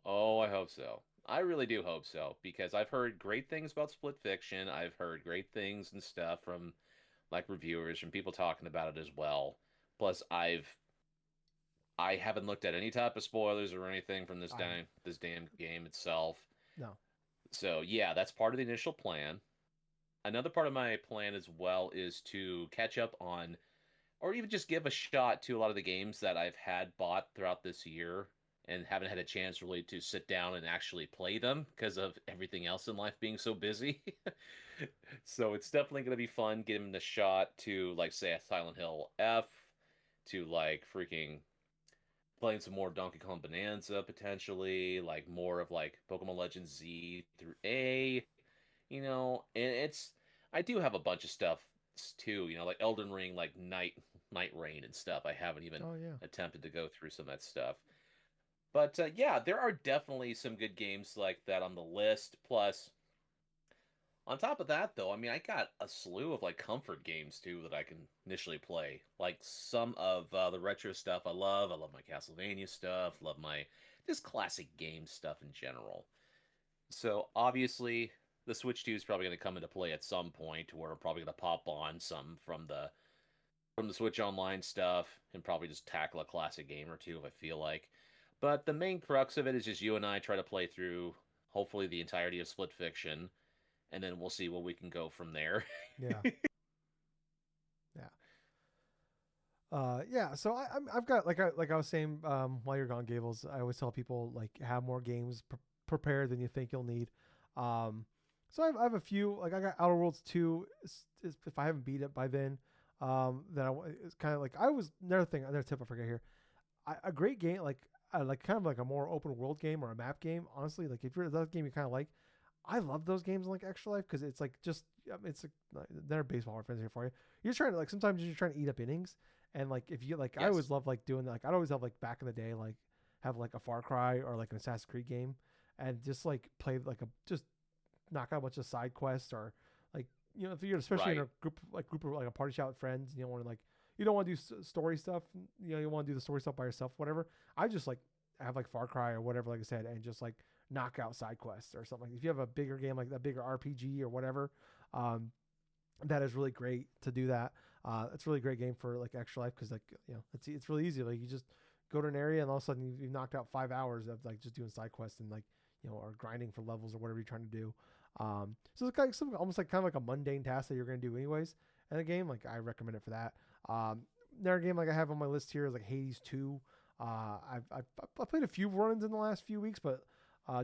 Oh, I hope so. I really do hope so because I've heard great things about split fiction. I've heard great things and stuff from like reviewers and people talking about it as well. Plus, I haven't looked at any type of spoilers or anything from I haven't. this damn game itself. No. So yeah, that's part of the initial plan. Another part of my plan as well is to catch up on, or even just give a shot to a lot of the games that I've had bought throughout this year and haven't had a chance really to sit down and actually play them because of everything else in life being so busy. So it's definitely going to be fun giving the shot to like say a Silent Hill F, to like freaking playing some more Donkey Kong Bonanza potentially, like more of like Pokemon Legends Z through A, and it's I do have a bunch of stuff too, like Elden Ring, like Night Rain and stuff. I haven't even Oh yeah. attempted to go through some of that stuff. But yeah, there are definitely some good games like that on the list. Plus, on top of that, though, I mean, I got a slew of like comfort games too that I can initially play. Like some of the retro stuff I love. I love my Castlevania stuff. Love my just classic game stuff in general. So obviously, the Switch 2 is probably going to come into play at some point, where I'm probably going to pop on some from the Switch Online stuff and probably just tackle a classic game or two if I feel like. But the main crux of it is just you and I try to play through hopefully the entirety of Split Fiction, and then we'll see where we can go from there. Yeah. Yeah. Yeah. So I've got like I was saying while you're gone, Gables. I always tell people like have more games prepared than you think you'll need. Um, so I have a few. Like I got Outer Worlds 2. If I haven't beat it by then, then it's kind of like I was another tip I forget here. A great game like kind of like a more open world game or a map game. Honestly, like if you're that game you kind of like, I love those games like Extra Life because it's like just it's like they're baseball reference here for you. You're trying to like sometimes you're trying to eat up innings, and like if you like I Yes. always love like doing that. Like I'd always have like back in the day like have like a Far Cry or like an Assassin's Creed game, and just like play like a just knock out a bunch of side quests or like if you're especially in Right. a group of like a party shot with friends, you don't want to like you don't want to do story stuff, you want to do the story stuff by yourself, whatever. I just like have like Far Cry or whatever, like I said, and just like knock out side quests or something. If you have a bigger game like that, bigger RPG or whatever, um, that is really great to do that. It's a really great game for like Extra Life because like it's really easy. Like you just go to an area and all of a sudden you've knocked out 5 hours of like just doing side quests and like or grinding for levels or whatever you're trying to do. So it's like something almost like kind of like a mundane task that you're going to do anyways in the game. Like I recommend it for that. Another game like I have on my list here is like Hades 2. I've played a few runs in the last few weeks, but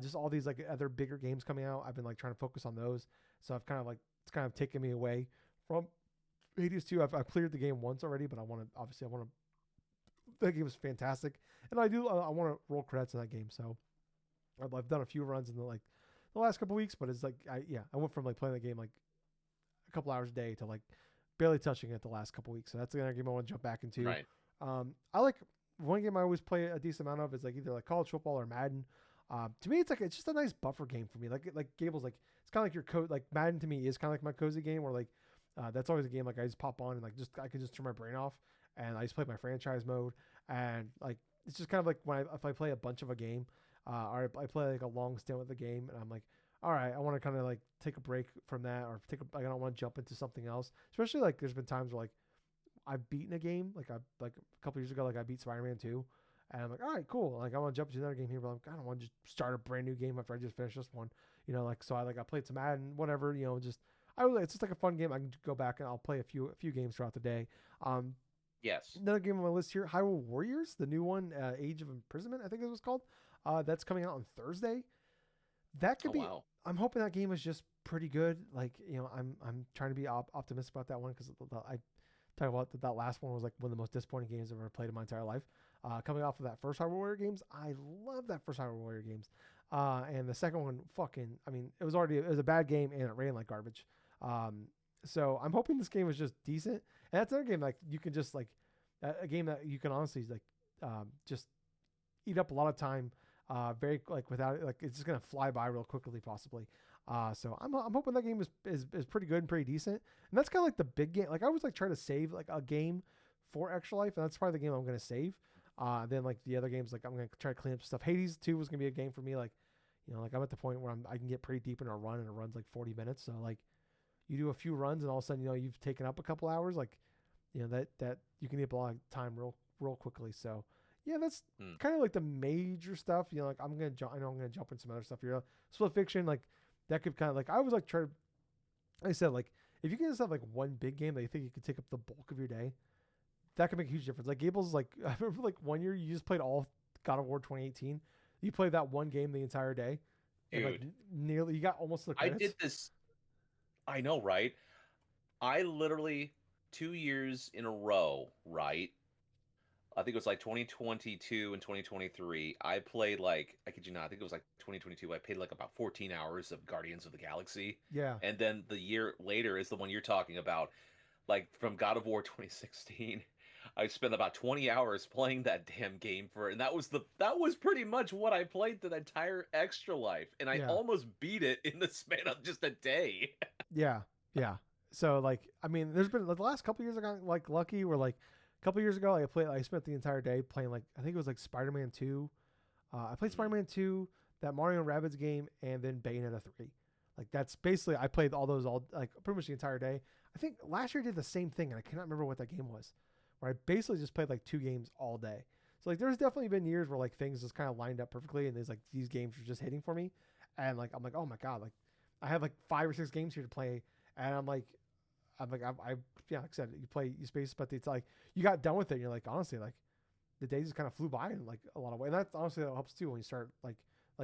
just all these like other bigger games coming out, I've been like trying to focus on those. So I've kind of like it's kind of taken me away from Hades 2. I've cleared the game once already, but I want to. That game was fantastic, and I want to roll credits in that game. So I've done a few runs in the last couple weeks, but it's like I went from like playing the game like a couple hours a day to like barely touching it the last couple weeks. So that's another game I want to jump back into. Right. I like one game I always play a decent amount of is like either like college football or Madden. To me, it's just a nice buffer game for me. Like Gables, like it's kind of like your like Madden to me is kind of like my cozy game where like that's always a game like I just pop on and like just I can just turn my brain off and I just play my franchise mode and like it's just kind of like if I play a bunch of a game or I play like a long stint with the game and I'm like all right I want to kind of like take a break from that or I don't want to jump into something else, especially like there's been times where like I've beaten a game like like a couple years ago like I beat Spider-Man 2 and I'm like all right cool like I want to jump into another game here but I don't want to just start a brand new game after I just finished this one, like so I played some Madden whatever, just it's just like a fun game. I can go back and I'll play a few games throughout the day. Yes. Another game on my list here, Hyrule Warriors, the new one, Age of Imprisonment, I think it was called. That's coming out on Thursday. That could Oh be. wow. I'm hoping that game is just pretty good. Like, I'm trying to be optimistic about that one because I talk about that last one was like one of the most disappointing games I've ever played in my entire life. Coming off of that first Hyrule Warrior games, I love that first Hyrule Warrior games. And the second one, I mean, it was a bad game and it ran like garbage. So I'm hoping this game is just decent. And that's another game like you can just like a game that you can honestly like just eat up a lot of time. Very like without like it's just gonna fly by real quickly possibly. So I'm hoping that game is pretty good and pretty decent. And that's kind of like the big game. Like I always like try to save like a game for Extra Life, and that's probably the game I'm gonna save. Then like the other games, like I'm gonna try to clean up stuff. Hades 2 was gonna be a game for me. Like, like I'm at the point where I can get pretty deep in a run, and it runs like 40 minutes. So like, you do a few runs, and all of a sudden, you've taken up a couple hours. Like, that you can eat up a lot of time real quickly. So yeah, that's kind of like the major stuff. Like I'm gonna jump. I know I'm gonna jump in some other stuff here. Split Fiction, like that could kind of like I always like try to. Like I said, like if you can just have like one big game that you think you could take up the bulk of your day, that could make a huge difference. Like Gables, like I remember like one year you just played all God of War 2018. You played that one game the entire day, and like Dude, nearly you got almost to the I credits. did this. I know, right? I literally 2 years in a row, right? I think it was like 2022 and 2023. I played like, I kid you not, I think it was like 2022. I played like about 14 hours of Guardians of the Galaxy. Yeah, And then the year later is the one you're talking about. Like from God of War 2016, I spent about 20 hours playing that damn game and that was pretty much what I played the entire Extra Life. And I yeah, almost beat it in the span of just a day. yeah, yeah. So like, I mean, there's been like, the last couple years I got like lucky. Where like a couple years ago, I spent the entire day playing like I think it was like Spider-Man 2. I played Spider-Man 2, that Mario and Rabbids game, and then Bayonetta 3. Like that's basically I played all those all like pretty much the entire day. I think last year I did the same thing, and I cannot remember what that game was. Where I basically just played like two games all day. So like there's definitely been years where like things just kind of lined up perfectly, and there's like these games are just hitting for me, and like I'm like, oh my god, like I have like 5 or 6 games here to play, and I yeah, like I said, you play you space, but it's like you got done with it. And you're like honestly like the days just kind of flew by in like a lot of ways. And that's honestly that helps too when you start like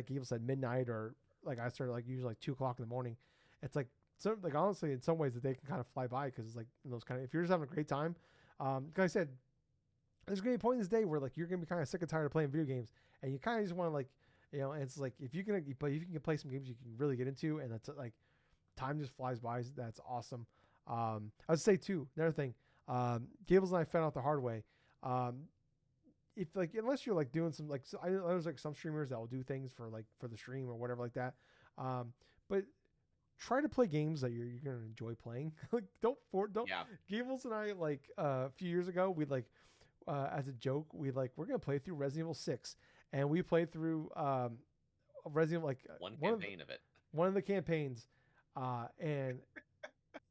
Evil said midnight, or like I started like usually like 2 o'clock in the morning. It's like so like honestly in some ways the day can kind of fly by because it's like in those kind of if you're just having a great time. Like I said, there's gonna be a point in this day where like you're gonna be kind of sick and tired of playing video games, and you kind of just want to like and it's like if you can play some games you can really get into, and that's like time just flies by. That's awesome. I would say too another thing. Gables and I found out the hard way. If like unless you're like doing some like I know there's like some streamers that will do things for like for the stream or whatever like that. But try to play games that you're gonna enjoy playing. Like don't. Yeah. Gables and I like a few years ago we like as a joke we're gonna play through Resident Evil 6, and we played through Resident Evil like One campaign of it. one of the campaigns, and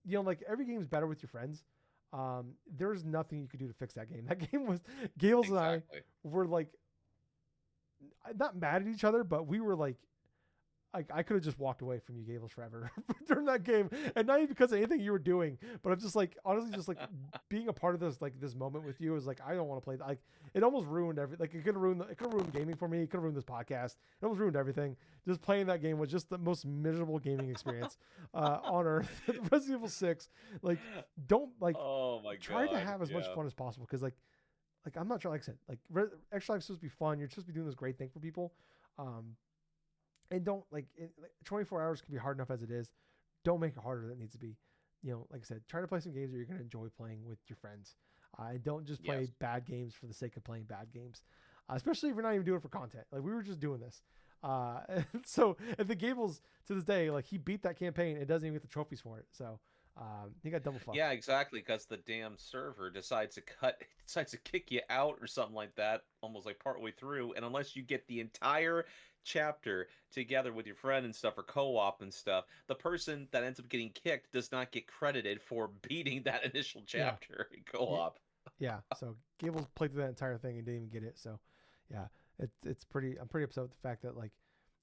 like every game's better with your friends. There's nothing you could do to fix that game. That game was Gales and I were like not mad at each other, but we were like I could have just walked away from you, Gables, forever during that game, and not even because of anything you were doing, but I'm just like honestly just like being a part of this moment with you is like I don't want to play that. Like it almost ruined everything. Like it could have ruined gaming for me. It could have ruined this podcast. It almost ruined everything. Just playing that game was just the most miserable gaming experience on earth. Resident Evil 6, like don't like oh my try God. to have as much fun as possible because like I'm not trying like I said like Extra Life is supposed to be fun. You're supposed to be doing this great thing for people. And don't like 24 hours can be hard enough as it is. Don't make it harder than it needs to be. Like I said, try to play some games that you're going to enjoy playing with your friends. And don't just play bad games for the sake of playing bad games, especially if you're not even doing it for content. Like we were just doing this. So and the Gables to this day, like he beat that campaign and doesn't even get the trophies for it. So he got double fucked. Yeah, exactly. Because the damn server decides to kick you out or something like that, almost like partway through. And unless you get the entire chapter together with your friend and stuff, or co-op and stuff, the person that ends up getting kicked does not get credited for beating that initial chapter in co-op. Yeah. So Gables played through that entire thing and didn't even get it. So yeah, it's pretty. I'm pretty upset with the fact that like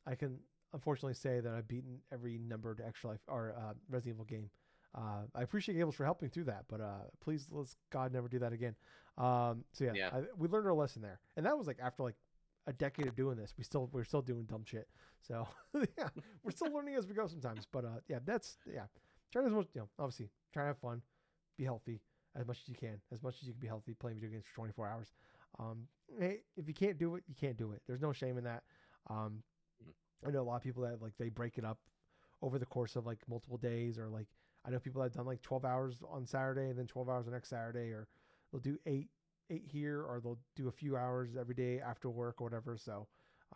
I can unfortunately say that I've beaten every numbered Extra Life or Resident Evil game I appreciate Gables for helping through that, but please let's God never do that again. So yeah, Yeah. we learned our lesson there, and that was like after like a decade of doing this. We're still doing dumb shit. So yeah, we're still learning as we go sometimes. But yeah, that's yeah. Try to as much, obviously try to have fun, be healthy as much as you can, be healthy playing video games for 24 hours. Hey, if you can't do it, you can't do it. There's no shame in that. Um, I know a lot of people that like they break it up over the course of like multiple days, or like I know people that have done like 12 hours on Saturday and then 12 hours the next Saturday, or they'll do eight here, or they'll do a few hours every day after work or whatever. So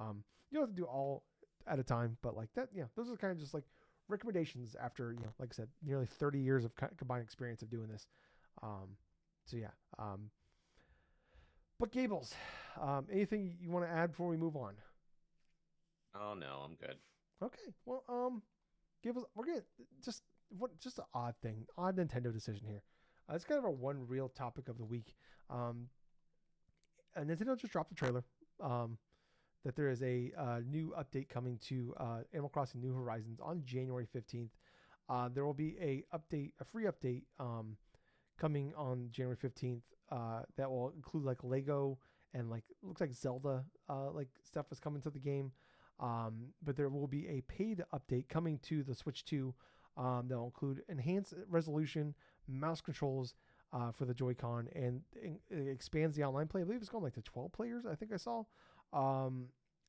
you don't have to do all at a time, but like that, yeah, those are kind of just like recommendations after, like I said, nearly 30 years of combined experience of doing this. So yeah. But Gables, anything you want to add before we move on? Oh no, I'm good. Okay. Well, give us. We're gonna just an odd Nintendo decision here. It's kind of our one real topic of the week. Nintendo just dropped a trailer. That there is a new update coming to Animal Crossing New Horizons on January 15th. There will be a free update coming on January 15th that will include like Lego and like looks like Zelda like stuff is coming to the game. But there will be a paid update coming to the Switch 2 that will include enhanced resolution, mouse controls for the Joy-Con, and it expands the online play. I believe it's going like to 12 players, I think I saw.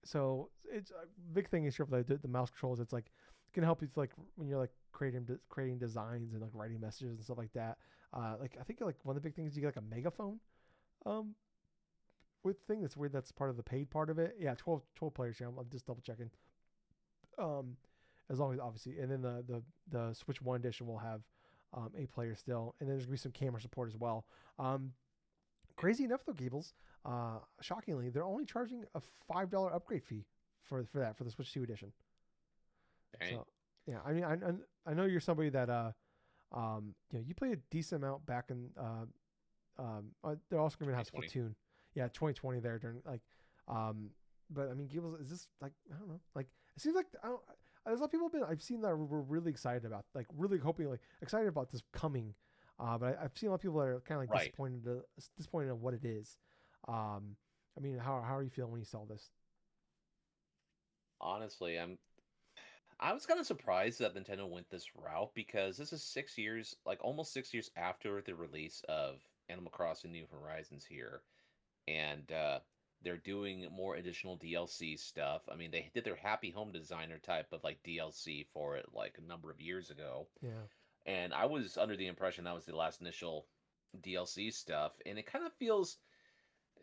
So it's a big thing is for the mouse controls. It's like it can help you like when you're like creating designs and like writing messages and stuff like that. Like I think like one of the big things you get like a megaphone um with thing that's weird. That's part of the paid part of it. Yeah, 12 players here. I'm just double checking. Um, as long as obviously, and then the Switch One edition will have 8 players still, and then there's gonna be some camera support as well. Crazy enough though, Gables. Shockingly, they're only charging a $5 upgrade fee for the Switch 2 edition. Dang. So yeah, I mean, I know you're somebody that you play a decent amount back in. They're also going to have Splatoon. Yeah, 2020 there during like, but I mean, Gables, is this like I don't know, like it seems like there's a lot of people I've seen that were really excited about, like really hoping, like excited about this coming. But I've seen a lot of people that are kind of like disappointed in what it is. I mean, how are you feeling when you saw this? Honestly, I was kind of surprised that Nintendo went this route because this is 6 years, like almost 6 years after the release of Animal Crossing New Horizons here, and they're doing more additional DLC stuff. I mean, they did their Happy Home Designer type of like DLC for it like a number of years ago. Yeah. And I was under the impression that was the last initial DLC stuff, and it kind of feels,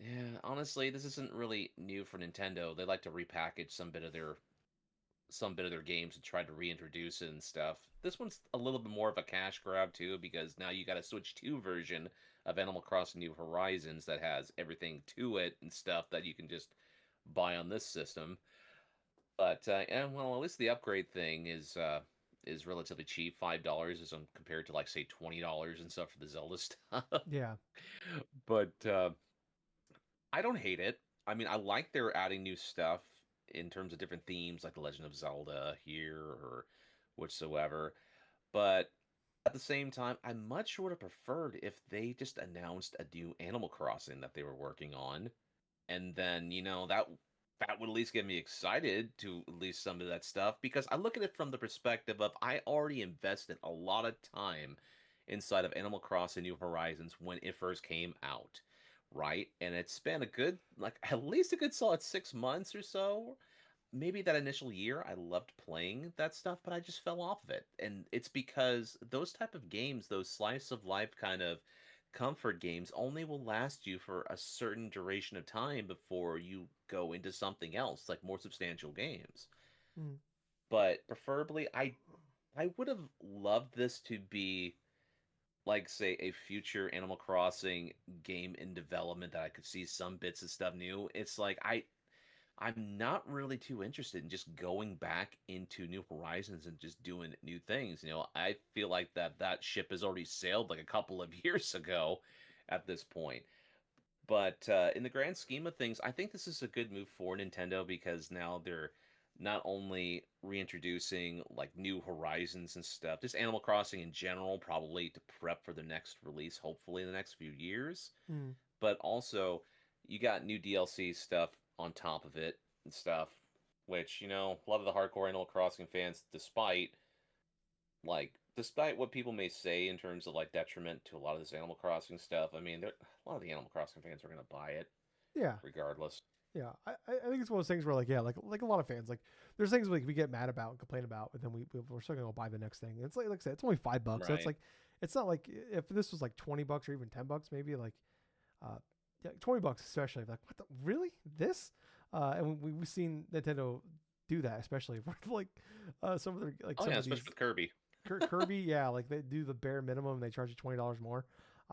yeah, honestly, this isn't really new for Nintendo. They like to repackage some bit of their games and try to reintroduce it and stuff. This one's a little bit more of a cash grab too, because now you got a Switch 2 version of Animal Crossing New Horizons that has everything to it and stuff that you can just buy on this system. But and well, at least the upgrade thing is relatively cheap. $5 as compared to like say $20 and stuff for the Zelda stuff. Yeah. But I don't hate it. I mean, I like they're adding new stuff in terms of different themes, like the Legend of Zelda here or whatsoever. But at the same time, I much would have preferred if they just announced a new Animal Crossing that they were working on, and then that would at least get me excited to at least some of that stuff, because I look at it from the perspective of I already invested a lot of time inside of Animal Crossing New Horizons when it first came out, right? And it's been a good, like, at least a good solid 6 months or so. Maybe that initial year I loved playing that stuff, but I just fell off of it. And it's because those type of games, those slice of life kind of comfort games, only will last you for a certain duration of time before you go into something else, like more substantial games. Mm. But preferably, I would have loved this to be like, say, a future Animal Crossing game in development that I could see some bits of stuff new. It's like I'm not really too interested in just going back into New Horizons and just doing new things. I feel like that ship has already sailed like a couple of years ago at this point. But in the grand scheme of things, I think this is a good move for Nintendo, because now not only reintroducing like new horizons and stuff, just Animal Crossing in general, probably to prep for the next release, hopefully in the next few years. Mm. But also, you got new DLC stuff on top of it and stuff, which, a lot of the hardcore Animal Crossing fans, despite what people may say in terms of like detriment to a lot of this Animal Crossing stuff, I mean, a lot of the Animal Crossing fans are going to buy it Yeah. regardless. Yeah, I think it's one of those things where like yeah, like a lot of fans like there's things like we get mad about and complain about, but then we're still gonna go buy the next thing. And it's like I said, it's only $5, so it's Right. like it's not like if this was like $20 or even $10, maybe like yeah, $20 especially like what the really this and we've seen Nintendo do that especially for like some of their like Oh some yeah, of these especially with Kirby. Kirby, yeah, like they do the bare minimum and they charge you $20 more.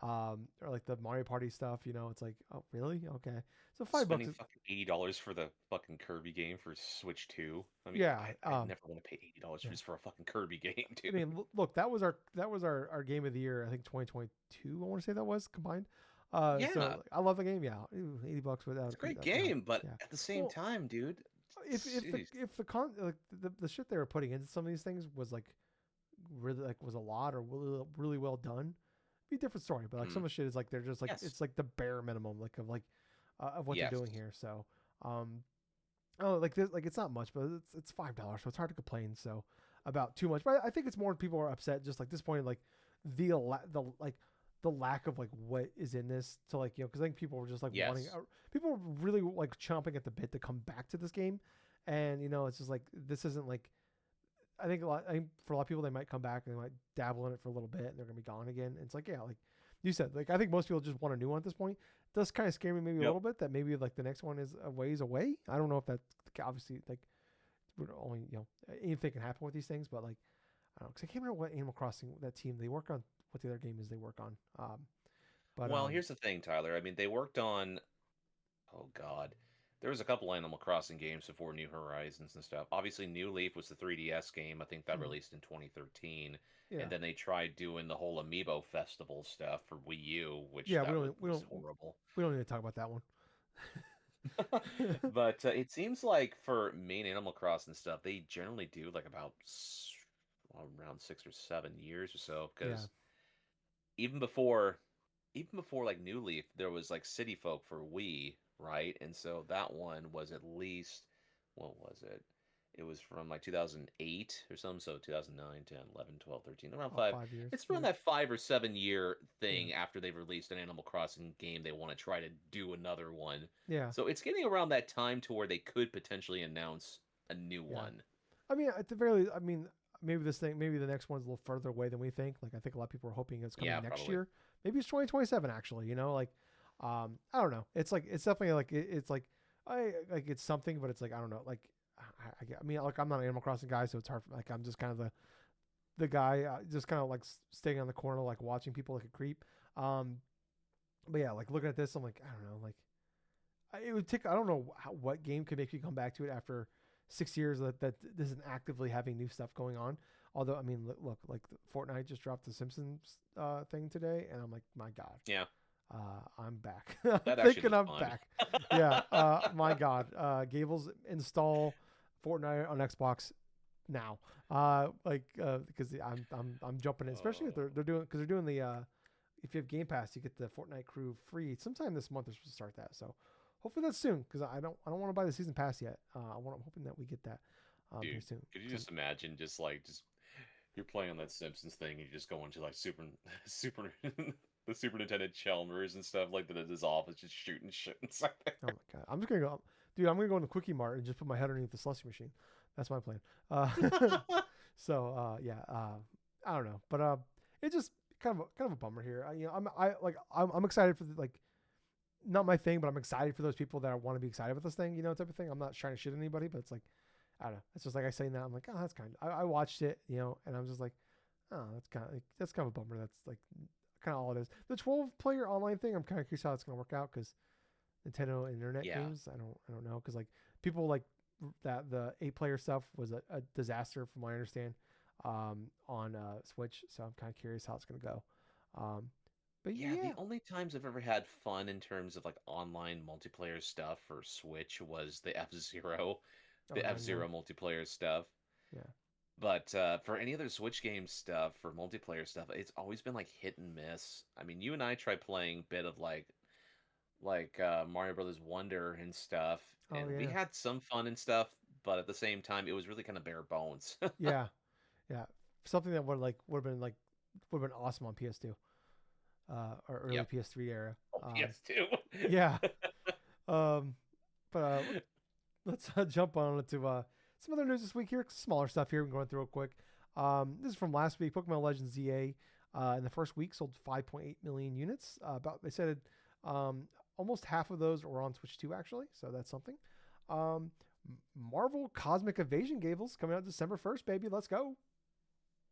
Or like the Mario Party stuff, it's like, oh really? Okay. So $5 Spending is fucking $80 for the fucking Kirby game for Switch 2. I mean, yeah. I'd never want to pay $80 Yeah. just for a fucking Kirby game, I dude. mean, look, that was our game of the year. I think 2022. I want to say that was combined. So Yeah, like, I love the game. Yeah, $80 without it's a great yeah, game, but yeah. at the same Well, time, dude, jeez. if the con like the shit they were putting into some of these things was like really like was a lot or really well done, be a different story. But like Hmm. some of the shit is like they're just like Yes. it's like the bare minimum of what they're Yes. doing here. So um oh, like this, like it's not much, but it's $5, so it's hard to complain. So about too much, but I think it's more people are upset, just like disappointed, like the lack of like what is in this to like because I think people were just like wanting, Yes. people were really like chomping at the bit to come back to this game, and it's just like this isn't like I think for a lot of people they might come back and they might dabble in it for a little bit and they're gonna be gone again. And it's like yeah, like you said, like I think most people just want a new one at this point. It does kind of scare me maybe a Yep. little bit that maybe like the next one is a ways away. I don't know if that's obviously like we're only anything can happen with these things, but like I don't know because I can't remember what Animal Crossing that team they work on what the other game is they work on. But Well, here's the thing, Tyler. I mean, they worked on, oh God, there was a couple Animal Crossing games before New Horizons and stuff. Obviously, New Leaf was the 3DS game. I think that mm, released in 2013. yeah, And then they tried doing the whole Amiibo Festival stuff for Wii U, which yeah, that was horrible. we don't need to talk about that one. But it seems like for main Animal Crossing stuff, they generally do like about around 6 or 7 years or so. Yeah, Because even before, even before like New Leaf, there was like City Folk for Wii, right? And so that one was at least, what was it? It was from like 2008 or something, so 2009, 10, 11, 12, 13, around about five. 5 years. It's Yeah, around that 5 or 7 year yeah, thing after they've released an Animal Crossing game. They want to try to do another one. yeah, So it's getting around that time to where they could potentially announce a new yeah. one. I mean, at the very least, I mean, maybe the next one's a little further away than we think. Like, I think a lot of people are hoping it's coming Yeah, next probably. year. Maybe it's 2027, actually. Like, I don't know. It's like, it's definitely like, it's like, like, it's something, but it's like, I don't know. Like, I mean, like, I'm not an Animal Crossing guy, so it's hard. Like, I'm just kind of the guy, just kind of like staying on the corner, like watching people like a creep. Um, but yeah, like looking at this, I'm like, I don't know. Like, it would take. I don't know what game could make you come back to it after 6 years that isn't actively having new stuff going on. Although I mean, look, like Fortnite just dropped the Simpsons thing today, and I'm like, my God, Yeah, I'm back. I'm that actually thinking looks I'm fun. back. Yeah, my God, Gables install Fortnite on Xbox now. Because I'm jumping in, especially if Oh, they're doing because they're doing the if you have Game Pass, you get the Fortnite crew free sometime this month. They're supposed to start that, so hopefully that's soon because I don't want to buy the season pass yet. I'm hoping that we get that here dude, soon. could you 'Cause just imagine just you're playing on that Simpsons thing, and you just go into like super the Super Nintendo Chalmers and stuff like that in his office, just shooting shit inside oh there. my God, I'm just gonna go, dude. I'm gonna go in the Quickie Mart and just put my head underneath the slushy machine. That's my plan. So yeah, I don't know, but it just kind of a bummer here. I'm excited for like not my thing, but I'm excited for those people that want to be excited with this thing, type of thing. I'm not trying to shit anybody, but it's like I don't know. It's just like I say now. I'm like, oh, that's kind of. I watched it, and I'm just like, oh, that's kind of a bummer. That's like kind of all it is. The 12-player online thing, I'm kind of curious how it's gonna work out because Nintendo Internet Yeah, games, I don't know because like people like that the 8-player stuff was a disaster from what I understand on Switch. So I'm kind of curious how it's gonna go. Um, but yeah. yeah, The only times I've ever had fun in terms of like online multiplayer stuff for Switch was the F Zero. Oh, the 9, yeah. F-Zero multiplayer stuff. Yeah. But for any other Switch game stuff, for multiplayer stuff, it's always been like hit and miss. I mean, you and I tried playing a bit of Mario Brothers Wonder and stuff, Oh, and we yeah. had some fun and stuff, but at the same time, it was really kind of bare bones. Yeah. Yeah. Something that would have been awesome on PS2, or early Yep. PS3 era. Oh, PS2. Yeah. Um, but let's jump on to some other news this week here. Smaller stuff here. We're going through real quick. This is from last week. Pokemon Legends Z-A in the first week sold 5.8 million units. About they said almost half of those were on Switch 2 actually, so that's something. Um, Marvel Cosmic Evasion Gables coming out December 1st, baby. Let's go.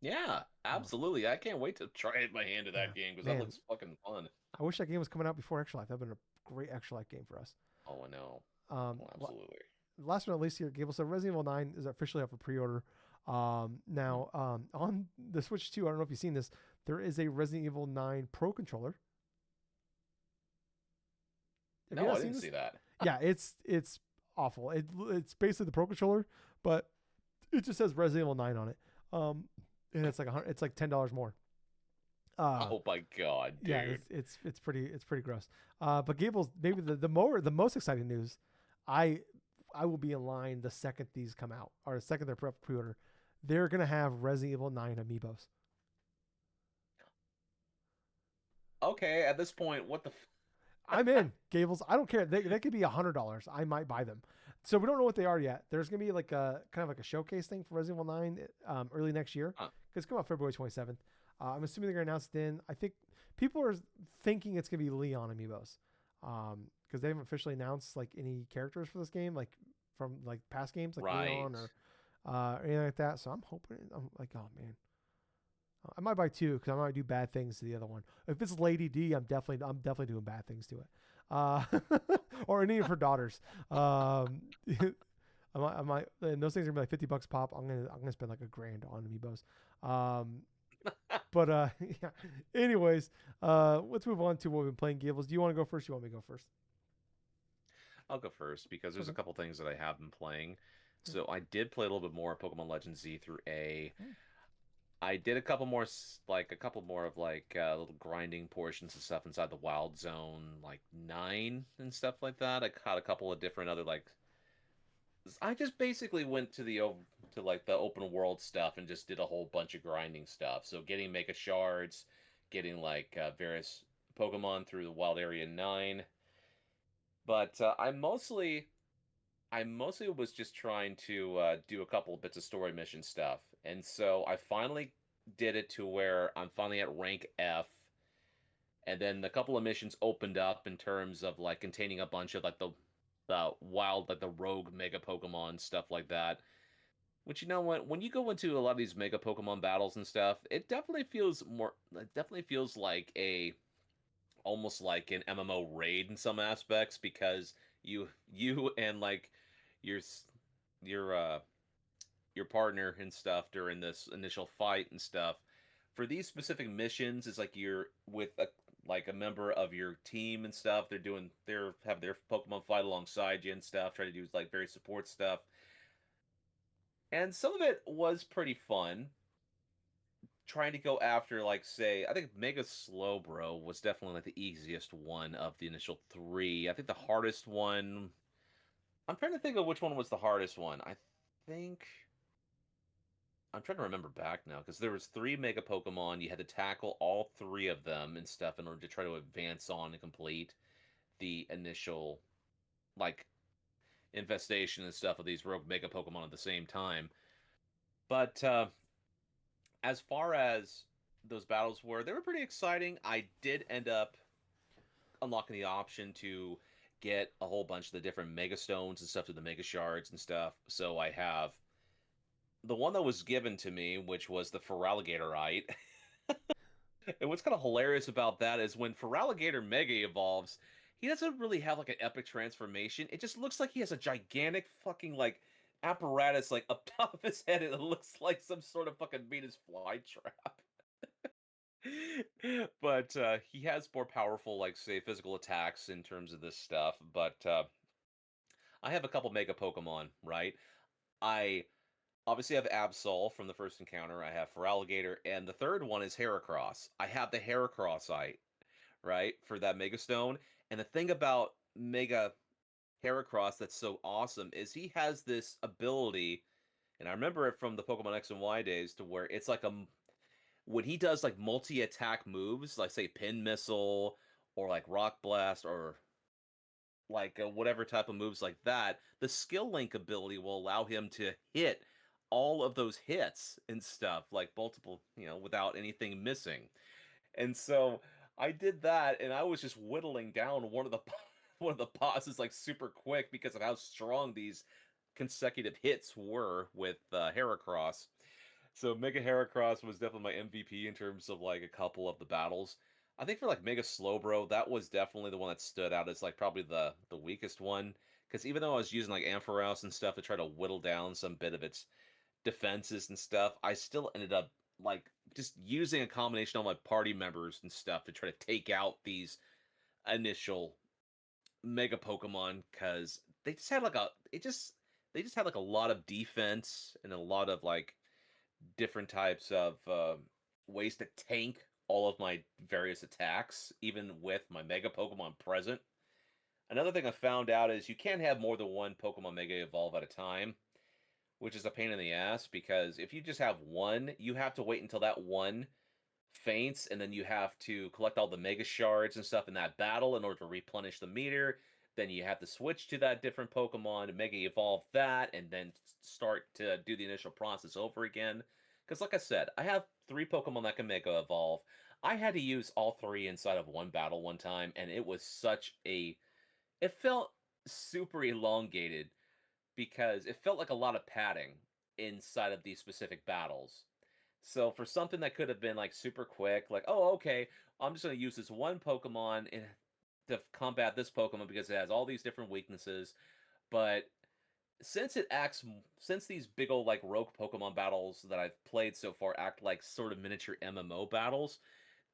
Yeah, absolutely. I can't wait to try my hand at Yeah, that game because that man. looks fucking fun. I wish that game was coming out before Extra Life. That'd been a great Extra Life game for us. Oh, I know. Um, Oh, absolutely. Last but not least here, Gable said Resident Evil 9 is officially up for pre-order. Now, on the Switch 2, I don't know if you've seen this, there is a Resident Evil 9 Pro controller. No, I didn't see that. Yeah, it's awful. It's basically the Pro controller, but it just says Resident Evil 9 on it. And it's like $10 more. Oh my god, dude. Yeah, it's pretty gross. But Gables, maybe the most exciting news, I will be in line the second these come out, or the second they're pre-order. They're gonna have Resident Evil 9 amiibos. Okay, at this point, what the? I'm in, Gables. I don't care. They could be $100. I might buy them. So we don't know what they are yet. There's gonna be like a kind of like a showcase thing for Resident Evil 9 early next year, because it's coming out February 27th. I'm assuming they're gonna announce it then. I think people are thinking it's gonna be Leon amiibos, because they haven't officially announced like any characters for this game, like from like past games, like Leon or anything like that. So I'm hoping. I'm like, oh man, I might buy two because I might do bad things to the other one. If it's Lady D, I'm definitely doing bad things to it, or any of her daughters. I might, and those things are gonna be like $50 pop. I'm gonna spend like $1,000 on amiibos. But yeah. Anyways, let's move on to what we've been playing. Gables, do you want to go first? Do you want me to go first? I'll go first because there's a couple things that I have been playing. So I did play a little bit more Pokemon Legends Z through A. I did a couple more of little grinding portions and stuff inside the Wild Zone, like 9 and stuff like that. I caught a couple of different other I just basically went to the open world stuff and just did a whole bunch of grinding stuff. So getting Mega Shards, getting various Pokemon through the Wild Area 9. But I mostly was just trying to do a couple of bits of story mission stuff. And so I finally did it to where I'm finally at rank F. And then a couple of missions opened up in terms of like containing a bunch of like the wild, like the rogue mega Pokemon, stuff like that. Which, you know what, when you go into a lot of these mega Pokemon battles and stuff, it definitely feels like almost like an MMO raid in some aspects, because you and like your your your partner and stuff during this initial fight and stuff. For these specific missions, it's like you're with a member of your team and stuff. They're have their Pokemon fight alongside you and stuff, try to do like very support stuff. And some of it was pretty fun. Trying to go after, like, say, I think Mega Slowbro was definitely like the easiest one of the initial 3. I think the hardest one, I'm trying to think of which one was the hardest one. I think I'm trying to remember back now, because there was 3 Mega Pokemon. You had to tackle all 3 of them and stuff in order to try to advance on and complete the initial like infestation and stuff of these rogue Mega Pokemon at the same time. But as far as those battles were, they were pretty exciting. I did end up unlocking the option to get a whole bunch of the different Mega Stones and stuff to the Mega Shards and stuff. So I have the one that was given to me, which was the Feraligatorite. And what's kind of hilarious about that is when Feraligator Mega evolves, he doesn't really have like an epic transformation. It just looks like he has a gigantic fucking like apparatus like up top of his head, and it looks like some sort of fucking Venus flytrap. But he has more powerful, like, say, physical attacks in terms of this stuff. But I have a couple Mega Pokemon, right? I obviously have Absol from the first encounter. I have Feraligatr, and the third one is Heracross. I have the Heracrossite, right, for that Mega Stone. And the thing about Mega Heracross that's so awesome is he has this ability, and I remember it from the Pokemon X and Y days, to where it's like when he does like multi-attack moves, like say Pin Missile or like Rock Blast or like whatever type of moves like that, the skill link ability will allow him to hit all of those hits and stuff, like multiple, without anything missing. And so I did that, and I was just whittling down one of the one of the bosses like super quick because of how strong these consecutive hits were with Heracross. So Mega Heracross was definitely my MVP in terms of like a couple of the battles. I think for like Mega Slowbro, that was definitely the one that stood out as like probably the weakest one. Because even though I was using like Ampharos and stuff to try to whittle down some bit of its defenses and stuff, I still ended up like just using a combination of my party members and stuff to try to take out these initial Mega Pokemon because they just had like they just had like a lot of defense and a lot of like different types of ways to tank all of my various attacks, even with my Mega Pokemon present. Another thing I found out is you can't have more than one Pokemon Mega Evolve at a time, which is a pain in the ass because if you just have one, you have to wait until that one faints, and then you have to collect all the Mega Shards and stuff in that battle in order to replenish the meter. Then you have to switch to that different Pokemon and Mega Evolve that, and then start to do the initial process over again. Because, like I said, I have 3 Pokemon that can Mega Evolve. I had to use all 3 inside of one battle one time, and it was such a. It felt super elongated because it felt like a lot of padding inside of these specific battles. So for something that could have been like super quick, like, oh, okay, I'm just going to use this one Pokemon to combat this Pokemon because it has all these different weaknesses. But since these big old like rogue Pokemon battles that I've played so far act like sort of miniature MMO battles,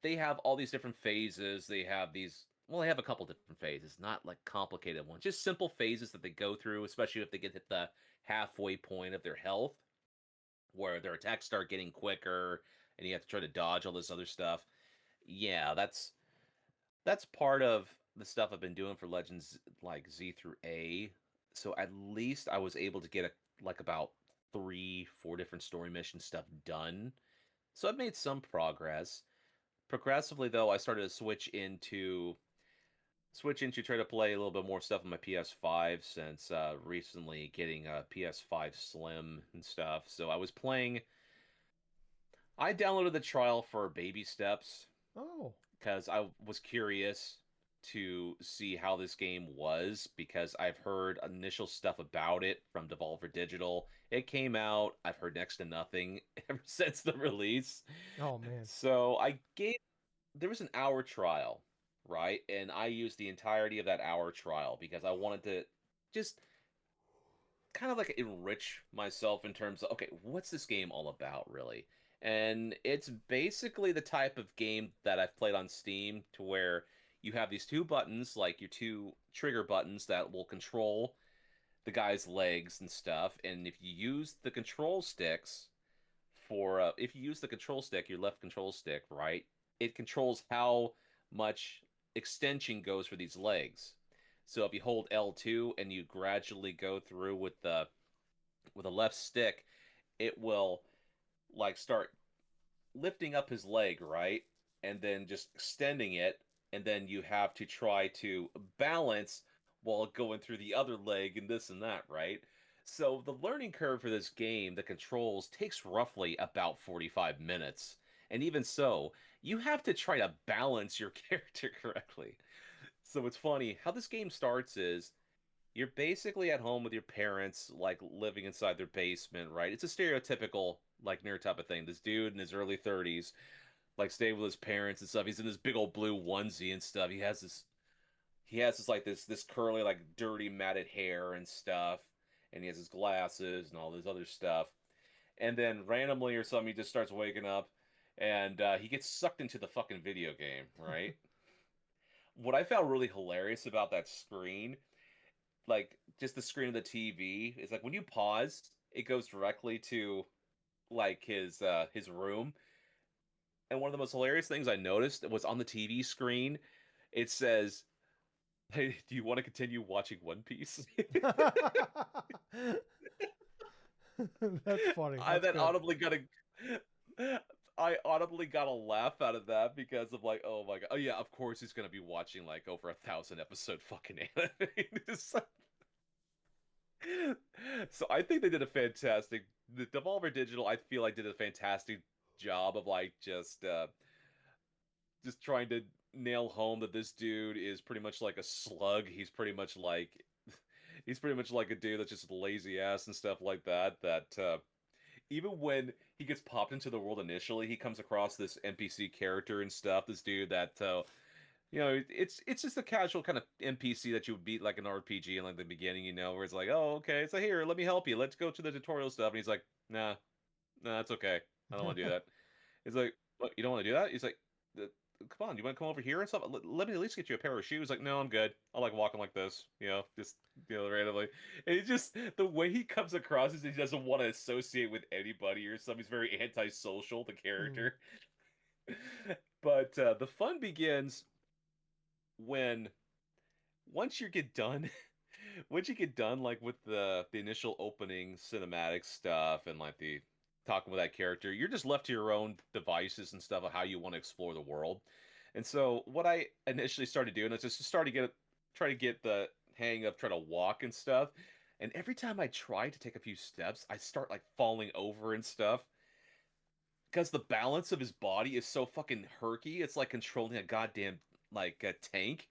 they have all these different phases. They have these. Well, they have a couple different phases, not like complicated ones, just simple phases that they go through, especially if they get hit the halfway point of their health, where their attacks start getting quicker and you have to try to dodge all this other stuff. Yeah, that's part of the stuff I've been doing for Legends like Z through A. So at least I was able to get like about 3, 4 different story mission stuff done. So I've made some progress. Progressively though, I started to switch into try to play a little bit more stuff on my PS5 since recently getting a PS5 Slim and stuff. So I downloaded the trial for Baby Steps. Oh. Because I was curious to see how this game was because I've heard initial stuff about it from Devolver Digital. It came out, I've heard next to nothing ever since the release. Oh man. So there was an hour trial, right? And I used the entirety of that hour trial because I wanted to just kind of like enrich myself in terms of, okay, what's this game all about really? And it's basically the type of game that I've played on Steam to where you have these 2 buttons, like your 2 trigger buttons that will control the guy's legs and stuff. And if you use the control sticks if you use the control stick, your left control stick, right, it controls how much extension goes for these legs. So if you hold L2 and you gradually go through with a left stick, it will like start lifting up his leg, right? And then just extending it, and then you have to try to balance while going through the other leg and this and that, right? So the learning curve for this game, the controls, takes roughly about 45 minutes. And even so, you have to try to balance your character correctly. So it's funny how this game starts is you're basically at home with your parents, like living inside their basement, right? It's a stereotypical like nerd type of thing. This dude in his early 30s, like staying with his parents and stuff. He's in this big old blue onesie and stuff. He has this like this curly like dirty matted hair and stuff, and he has his glasses and all this other stuff. And then randomly or something, he just starts waking up, and he gets sucked into the fucking video game, right? What I found really hilarious about that screen, like just the screen of the TV, is like when you pause. it goes directly to like his room. And one of the most hilarious things I noticed was on the TV screen, it says, "Hey, do you want to continue watching One Piece?" That's funny. I That's then good. audibly got a I audibly got a laugh out of that because of like, oh my god, oh yeah, of course he's gonna be watching like over 1,000 episode fucking anime. So I think they did a fantastic. The Devolver Digital, I feel like did a fantastic job of like just trying to nail home that this dude is pretty much like a slug. He's pretty much like a dude that's just lazy ass and stuff like that. Even when he gets popped into the world initially, he comes across this NPC character and stuff. This dude that it's just a casual kind of NPC that you would beat like an RPG in like the beginning, where it's like, oh, okay, so here, let me help you. Let's go to the tutorial stuff. And he's like, nah, that's okay. I don't want to do that. He's like, what, you don't want to do that? He's like, come on, you want to come over here and stuff? Let me at least get you a pair of shoes. Like, no, I'm good. I like walking like this, just randomly. And it's just the way he comes across is he doesn't want to associate with anybody or something. He's very antisocial, the Mm. character. But the fun begins when once you get done once you get done like with the initial opening cinematic stuff and like the talking with that character, you're just left to your own devices and stuff of how you want to explore the world. And so what I initially started doing is just try to get the hang of trying to walk and stuff. And every time I try to take a few steps, I start like falling over and stuff because the balance of his body is so fucking herky. It's like controlling a goddamn like a tank.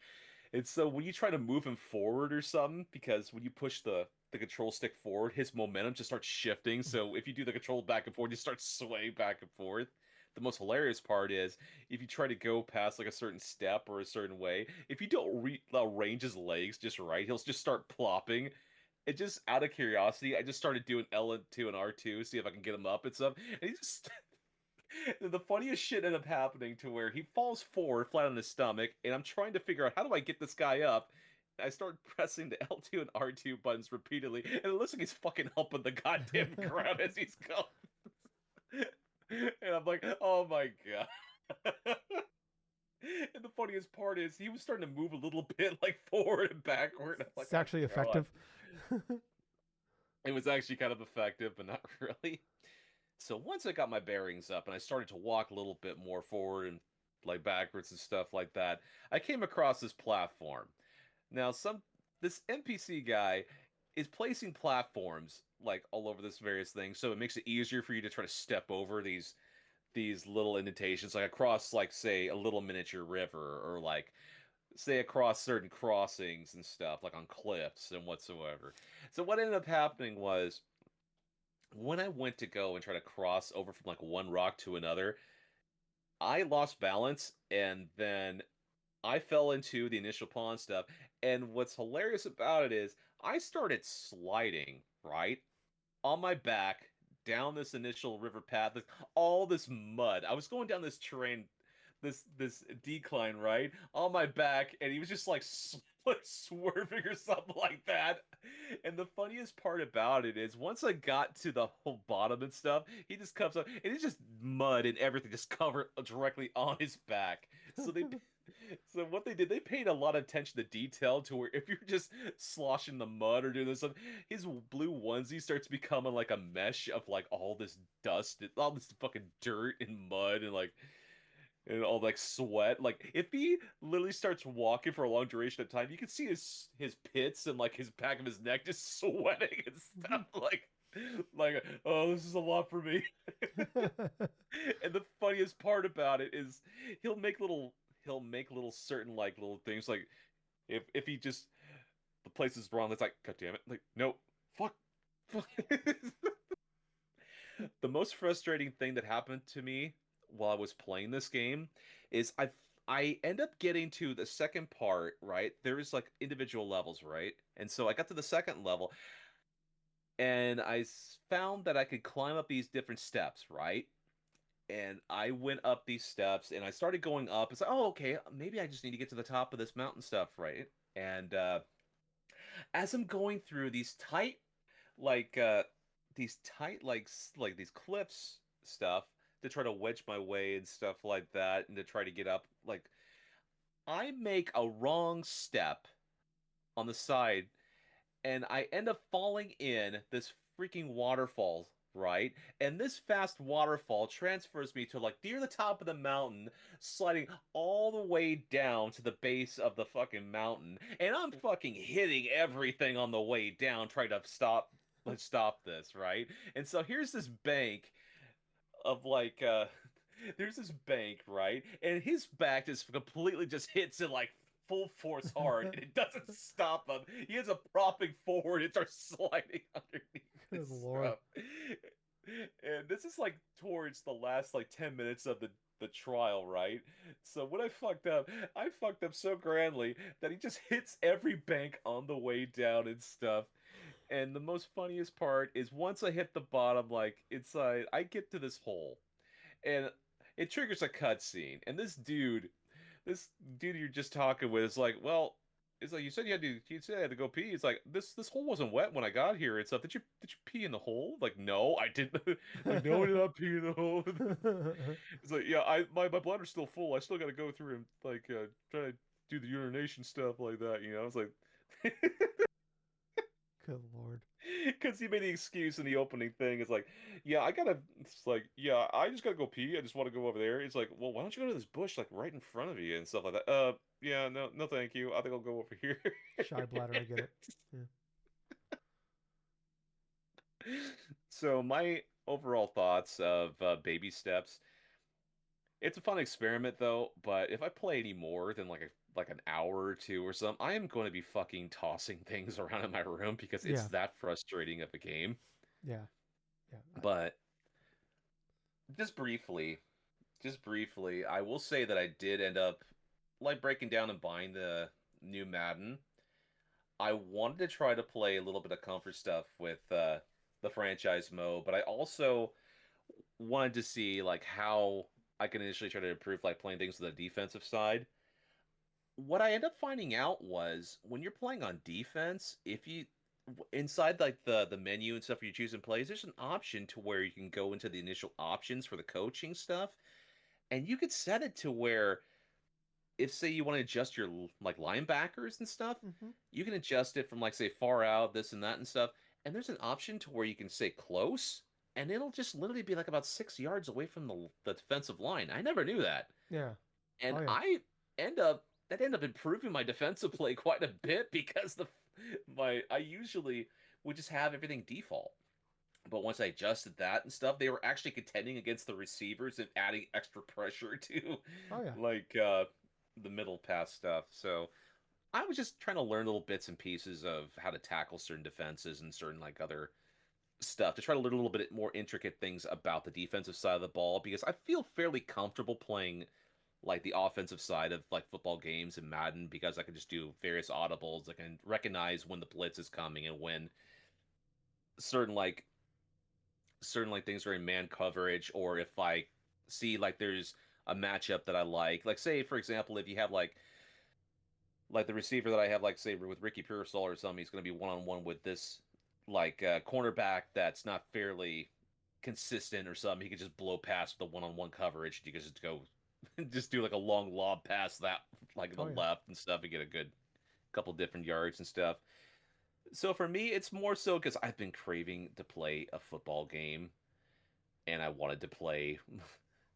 And so when you try to move him forward or something, because when you push the control stick forward, his momentum just starts shifting. So if you do the control back and forth, you start swaying back and forth. The most hilarious part is if you try to go past like a certain step or a certain way, if you don't arrange his legs just right, he'll just start plopping. It just out of curiosity, I just started doing L2 and R2, see if I can get him up and stuff. And he just the funniest shit ended up happening to where he falls forward flat on his stomach, and I'm trying to figure out how do I get this guy up. I start pressing the L2 and R2 buttons repeatedly, and it looks like he's fucking humping the goddamn ground as he's going. And I'm like, oh my god. And the funniest part is he was starting to move a little bit like forward and backward. I'm like, It's oh actually god. effective. It was actually kind of effective, but not really. So once I got my bearings up and I started to walk a little bit more forward and like backwards and stuff like that, I came across this platform. Now this NPC guy is placing platforms like all over this various things, so it makes it easier for you to try to step over these little indentations, like across like say a little miniature river or like say across certain crossings and stuff, like on cliffs and whatsoever. So what ended up happening was when I went to go and try to cross over from like one rock to another, I lost balance and then I fell into the initial pond stuff. And what's hilarious about it is I started sliding, right? On my back down this initial river path, all this mud. I was going down this terrain, this decline, right, on my back, and he was just like like swerving or something like that. And the funniest part about it is once I got to the whole bottom and stuff, he just comes up and it's just mud and everything just covered directly on his back. So they so what they did, they paid a lot of attention to detail to where if you're just sloshing the mud or doing this stuff, his blue onesie starts becoming like a mesh of like all this dust, all this fucking dirt and mud and all like sweat. Like if he literally starts walking for a long duration of time, you can see his pits and like his back of his neck just sweating and stuff. Like oh, this is a lot for me. And the funniest part about it is he'll make little he'll make little certain like little things like if he just the place is wrong, it's like god damn it, like no, fuck, fuck. The most frustrating thing that happened to me while I was playing this game is I end up getting to the second part, right? There is like individual levels, right? And so I got to the second level and found that I could climb up these different steps, right? And I went up these steps and I started going up. It's like, oh, okay, maybe I just need to get to the top of this mountain stuff, right? And as I'm going through these tight, like these tight like these cliffs stuff to try to wedge my way and stuff like that, and to try to get up. Like I make a wrong step on the side, and I end up falling in this freaking waterfall, right? And this fast waterfall transfers me to like near the top of the mountain, sliding all the way down to the base of the fucking mountain. And I'm fucking hitting everything on the way down, trying to stop this, right? And so here's this bank of like there's this bank, right? And his back just completely just hits it like full force hard, and it doesn't stop him. He ends up propping forward and starts sliding underneath Good this lord. stuff. And this is like towards the last like 10 minutes of the trial, right? So when I fucked up so grandly that he just hits every bank on the way down and stuff. And the most funniest part is once I hit the bottom, like inside, I get to this hole, and it triggers a cutscene. And this dude you're just talking with is like, well, it's like you said I had to go pee. It's like this hole wasn't wet when I got here and stuff. Did you pee in the hole? Like, no, I didn't. Like, no, I did not pee in the hole. It's like, yeah, my bladder's still full. I still got to go through and like try to do the urination stuff like that. You know, it's like. Good lord. Because he made the excuse in the opening thing. It's like, yeah, It's like, yeah, I just gotta go pee. I just want to go over there. It's like, well, why don't you go to this bush like right in front of you and stuff like that? Yeah, no, no, thank you. I think I'll go over here. Shy bladder, I get it. Yeah. So my overall thoughts of baby steps. It's a fun experiment though, but if I play any more than like an hour or two or something, I am going to be fucking tossing things around in my room because it's Yeah. that frustrating of a game. Yeah. Yeah. But just briefly, I will say that I did end up like breaking down and buying the new Madden. I wanted to try to play a little bit of comfort stuff with the franchise mode, but I also wanted to see like how I can initially try to improve like playing things with the defensive side. What I end up finding out was when you're playing on defense, if you inside like the menu and stuff where you choose and plays, there's an option to where you can go into the initial options for the coaching stuff, and you could set it to where if say you want to adjust your like linebackers and stuff, Mm-hmm. you can adjust it from like say far out, this and that and stuff. And there's an option to where you can say close, and it'll just literally be like about 6 yards away from the defensive line. I never knew that, Yeah. and Oh yeah. that end up improving my defensive play quite a bit because I usually would just have everything default. But once I adjusted that and stuff, they were actually contending against the receivers and adding extra pressure to Oh yeah. like the middle pass stuff. So I was just trying to learn little bits and pieces of how to tackle certain defenses and certain like other stuff to try to learn a little bit more intricate things about the defensive side of the ball because I feel fairly comfortable playing like the offensive side of like football games and Madden because I can just do various audibles. I can recognize when the blitz is coming and when certain like things are in man coverage, or if I see like there's a matchup that I like say for example, if you have like the receiver that I have, like say with Ricky Pearsall or something, he's going to be one on one with this like cornerback that's not fairly consistent or something. He could just blow past the one on one coverage. You could just go, just do like a long lob pass that like the Oh yeah. left and stuff and get a good couple different yards and stuff. So for me, it's more so because I've been craving to play a football game, and I wanted to play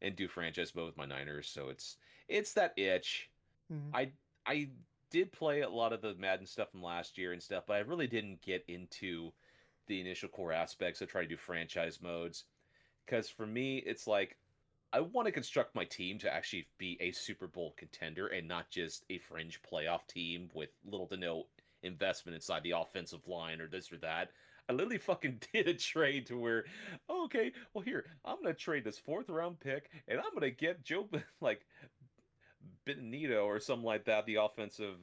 and do franchise mode with my Niners. So it's that itch. Mm-hmm. I did play a lot of the Madden stuff from last year and stuff, but I really didn't get into the initial core aspects of trying to do franchise modes. Because for me, it's like I want to construct my team to actually be a Super Bowl contender and not just a fringe playoff team with little to no investment inside the offensive line or this or that. I literally fucking did a trade to where, oh, okay, well here, I'm gonna trade this fourth round pick and I'm gonna get Joe like Benito or something like that, the offensive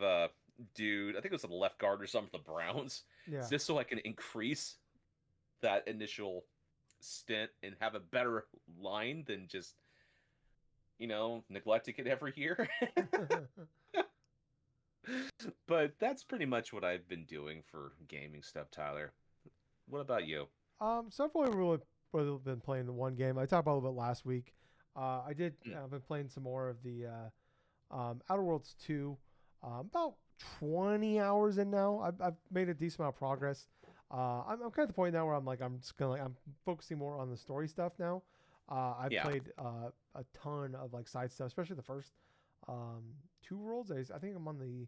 dude. I think it was the left guard or something for the Browns, Yeah. just so I can increase that initial stint and have a better line than just neglecting it every year. But that's pretty much what I've been doing for gaming stuff, Tyler. What about you? So I've only really been playing the one game. I talked about it a little bit last week. I did. I've been playing some more of the Outer Worlds 2. About 20 hours in now. I've made a decent amount of progress. I'm kind of at the point now where I'm just gonna I'm focusing more on the story stuff now. I've played a ton of like side stuff, especially the first two worlds. I think I'm on the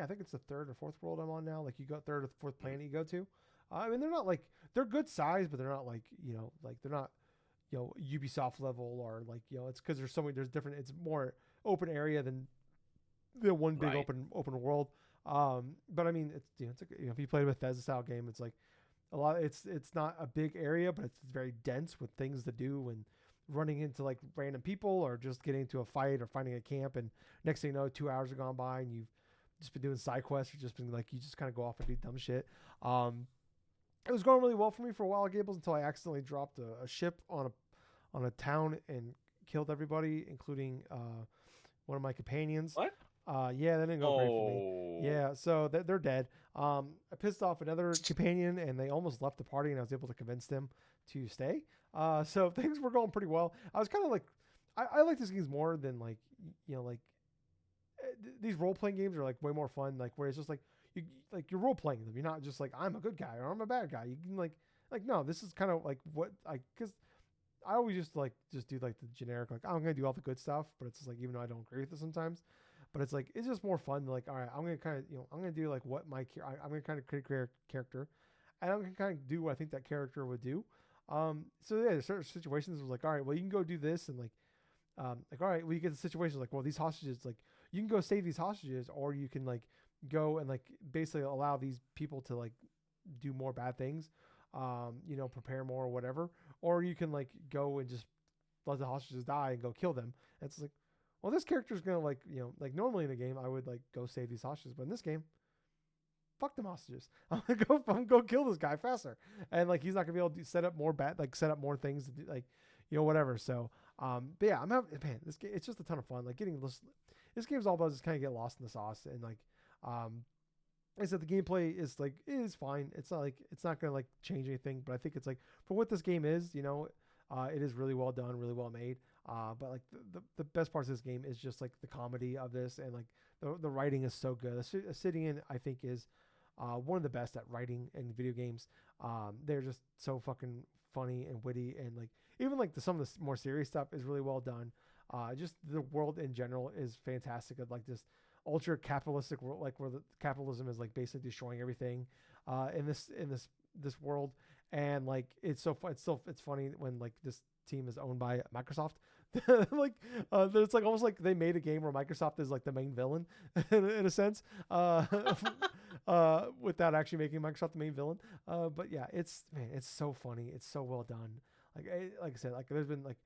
I think it's the third or fourth world I'm on now. Like you go third or fourth planet you go to. I mean they're not like they're good size, but they're not like like they're not Ubisoft level or like it's because there's different. It's more open area than the one big open world. But I mean it's like, if you play a Bethesda style game, it's like a lot. It's not a big area, but it's very dense with things to do and running into like random people or just getting into a fight or finding a camp. And next thing you know, 2 hours have gone by and you've just been doing side quests or just been like you just kind of go off and do dumb shit. It was going really well for me for a while, Gables, until I accidentally dropped a ship on a town and killed everybody, including one of my companions. What? Yeah, that didn't go great for me. Yeah, so they're dead. I pissed off another companion, and they almost left the party, and I was able to convince them to stay. So things were going pretty well. I was kind of like, I like these games more than like, like these role playing games are like way more fun. Like where it's just like you're role playing them. You're not just like I'm a good guy or I'm a bad guy. You can like no, this is kind of like what because I always just do like the generic like I'm gonna do all the good stuff, but it's just like even though I don't agree with it sometimes. But it's like it's just more fun. Like, all right, I'm gonna kind of I'm gonna do like what I'm gonna kind of create a character, and I'm gonna kind of do what I think that character would do. So yeah, there's certain situations it was like, all right, well you can go do this, and all right, well you get the situations like, well these hostages like you can go save these hostages, or you can like go and like basically allow these people to like do more bad things, prepare more or whatever, or you can like go and just let the hostages die and go kill them. And it's like, well, this character's gonna like normally in a game I would like go save these hostages, but in this game, fuck them hostages. I'm gonna go kill this guy faster, and like he's not gonna be able to set up more set up more things to do, like whatever. So but yeah, I'm having this game. It's just a ton of fun. Like this game's all about just kind of get lost in the sauce and like I said the gameplay is like it is fine. It's not like it's not gonna like change anything, but I think it's like for what this game is, it is really well done, really well made. But like the best parts of this game is just like the comedy of this and like the writing is so good. Obsidian I think is one of the best at writing in video games. They're just so fucking funny and witty and like even like some of the more serious stuff is really well done. Just the world in general is fantastic. Of like this ultra capitalistic world, like where the capitalism is like basically destroying everything in this world. And like it's so fun. It's funny when like this team is owned by Microsoft. Like it's like almost like they made a game where Microsoft is like the main villain in a sense, without actually making Microsoft the main villain. But yeah, it's so funny. It's so well done. Like I said, like there's been like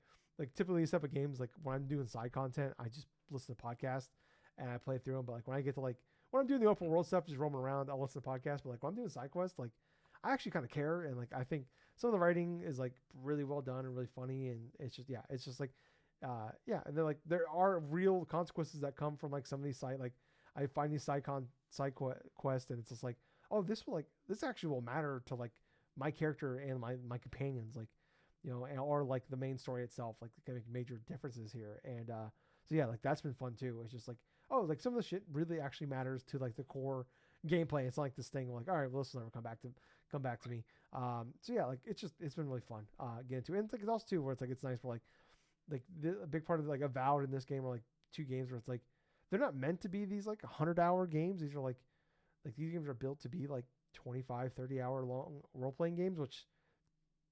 typically these type of games, like when I'm doing side content, I just listen to podcasts and I play through them. But like when I get to like when I'm doing the open world stuff, just roaming around, I'll listen to podcasts. But like when I'm doing side quests, like I actually kind of care, and like I think some of the writing is like really well done and really funny, and it's just like and then like there are real consequences that come from like some of these side like I find these side quests, and it's just like, oh, this actually will matter to like my character and my companions, like or like the main story itself, like can make major differences here. And so yeah, like that's been fun too. It's just like, oh, like some of the shit really actually matters to like the core gameplay. It's not like this thing like, all right, well, this will never come back to me. So yeah, like it's been really fun getting to it. And it's like it's also too where it's like it's nice for like a big part of like Avowed in this game are like two games where it's like they're not meant to be these like 100-hour games. These are like these games are built to be like 25-30 hour long role-playing games, which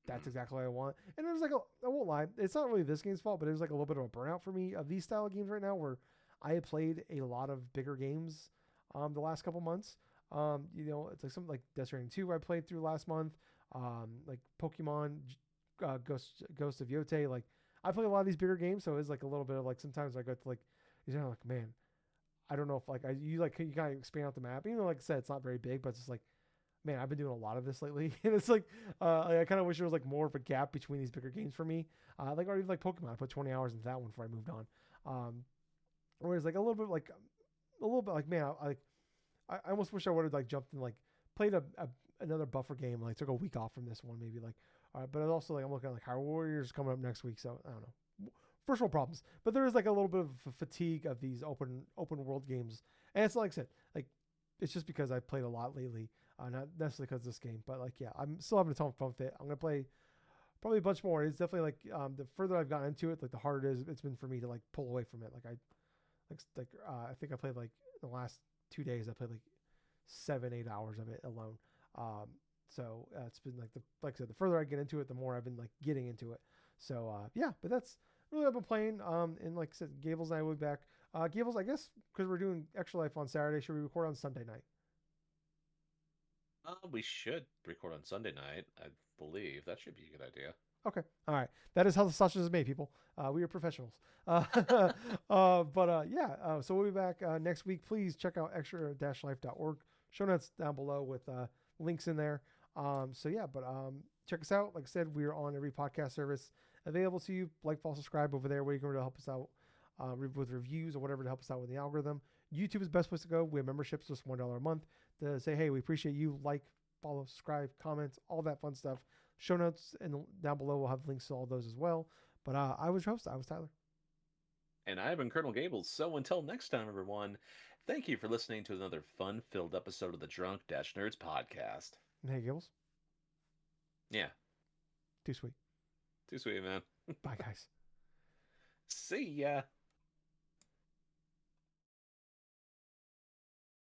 that's exactly what I want. And there's like I won't lie, it's not really this game's fault, but there's like a little bit of a burnout for me of these style of games right now where I have played a lot of bigger games the last couple months. It's like something like Death Stranding 2 I played through last month, like Pokemon Ghost of Yote. Like I play a lot of these bigger games, so it's like a little bit of like sometimes I go to like like, man, I don't know if like you kind of expand out the map. Even though like I said it's not very big, but it's just like, man, I've been doing a lot of this lately, and it's like I kind of wish there was like more of a gap between these bigger games for me. Like or even like Pokemon, I put 20 hours into that one before I moved on. Whereas like a little bit like man, I almost wish I would have like jumped and like played another buffer game. Like took a week off from this one, maybe like. All right, but it's also like I'm looking at like Hyrule Warriors coming up next week, so I don't know. First world problems, but there is like a little bit of fatigue of these open world games, and it's like I said, like it's just because I played a lot lately, not necessarily because of this game, but like yeah, I'm still having a ton of fun with it. I'm gonna play probably a bunch more. It's definitely like the further I've gotten into it, like the harder it's been for me to like pull away from it. Like I think I played like the last 2 days I played like 7-8 hours of it alone. So it's been like I said, the further I get into it, the more I've been like getting into it. So yeah, but that's really what I've been playing. And like I said, Gables and I will be back. Gables, I guess because we're doing Extra Life on Saturday, should we record on Sunday night? We should record on Sunday night. I believe that should be a good idea. Okay. All right. That is how the sausage is made, people. We are professionals. Yeah. So we'll be back next week. Please check out extra-life.org. Show notes down below with links in there. Check us out. Like I said, we are on every podcast service available to you. Like, follow, subscribe over there where you can really help us out with reviews or whatever to help us out with the algorithm. YouTube is the best place to go. We have memberships, just $1 a month to say, hey, we appreciate you. Like, follow, subscribe, comments, all that fun stuff. Show notes and down below will have links to all those as well. But I was your host. I was Tyler. And I've been Colonel Gables. So until next time, everyone, thank you for listening to another fun-filled episode of the Drunk-Nerds podcast. Hey, Gables. Yeah. Too sweet. Too sweet, man. Bye, guys. See ya.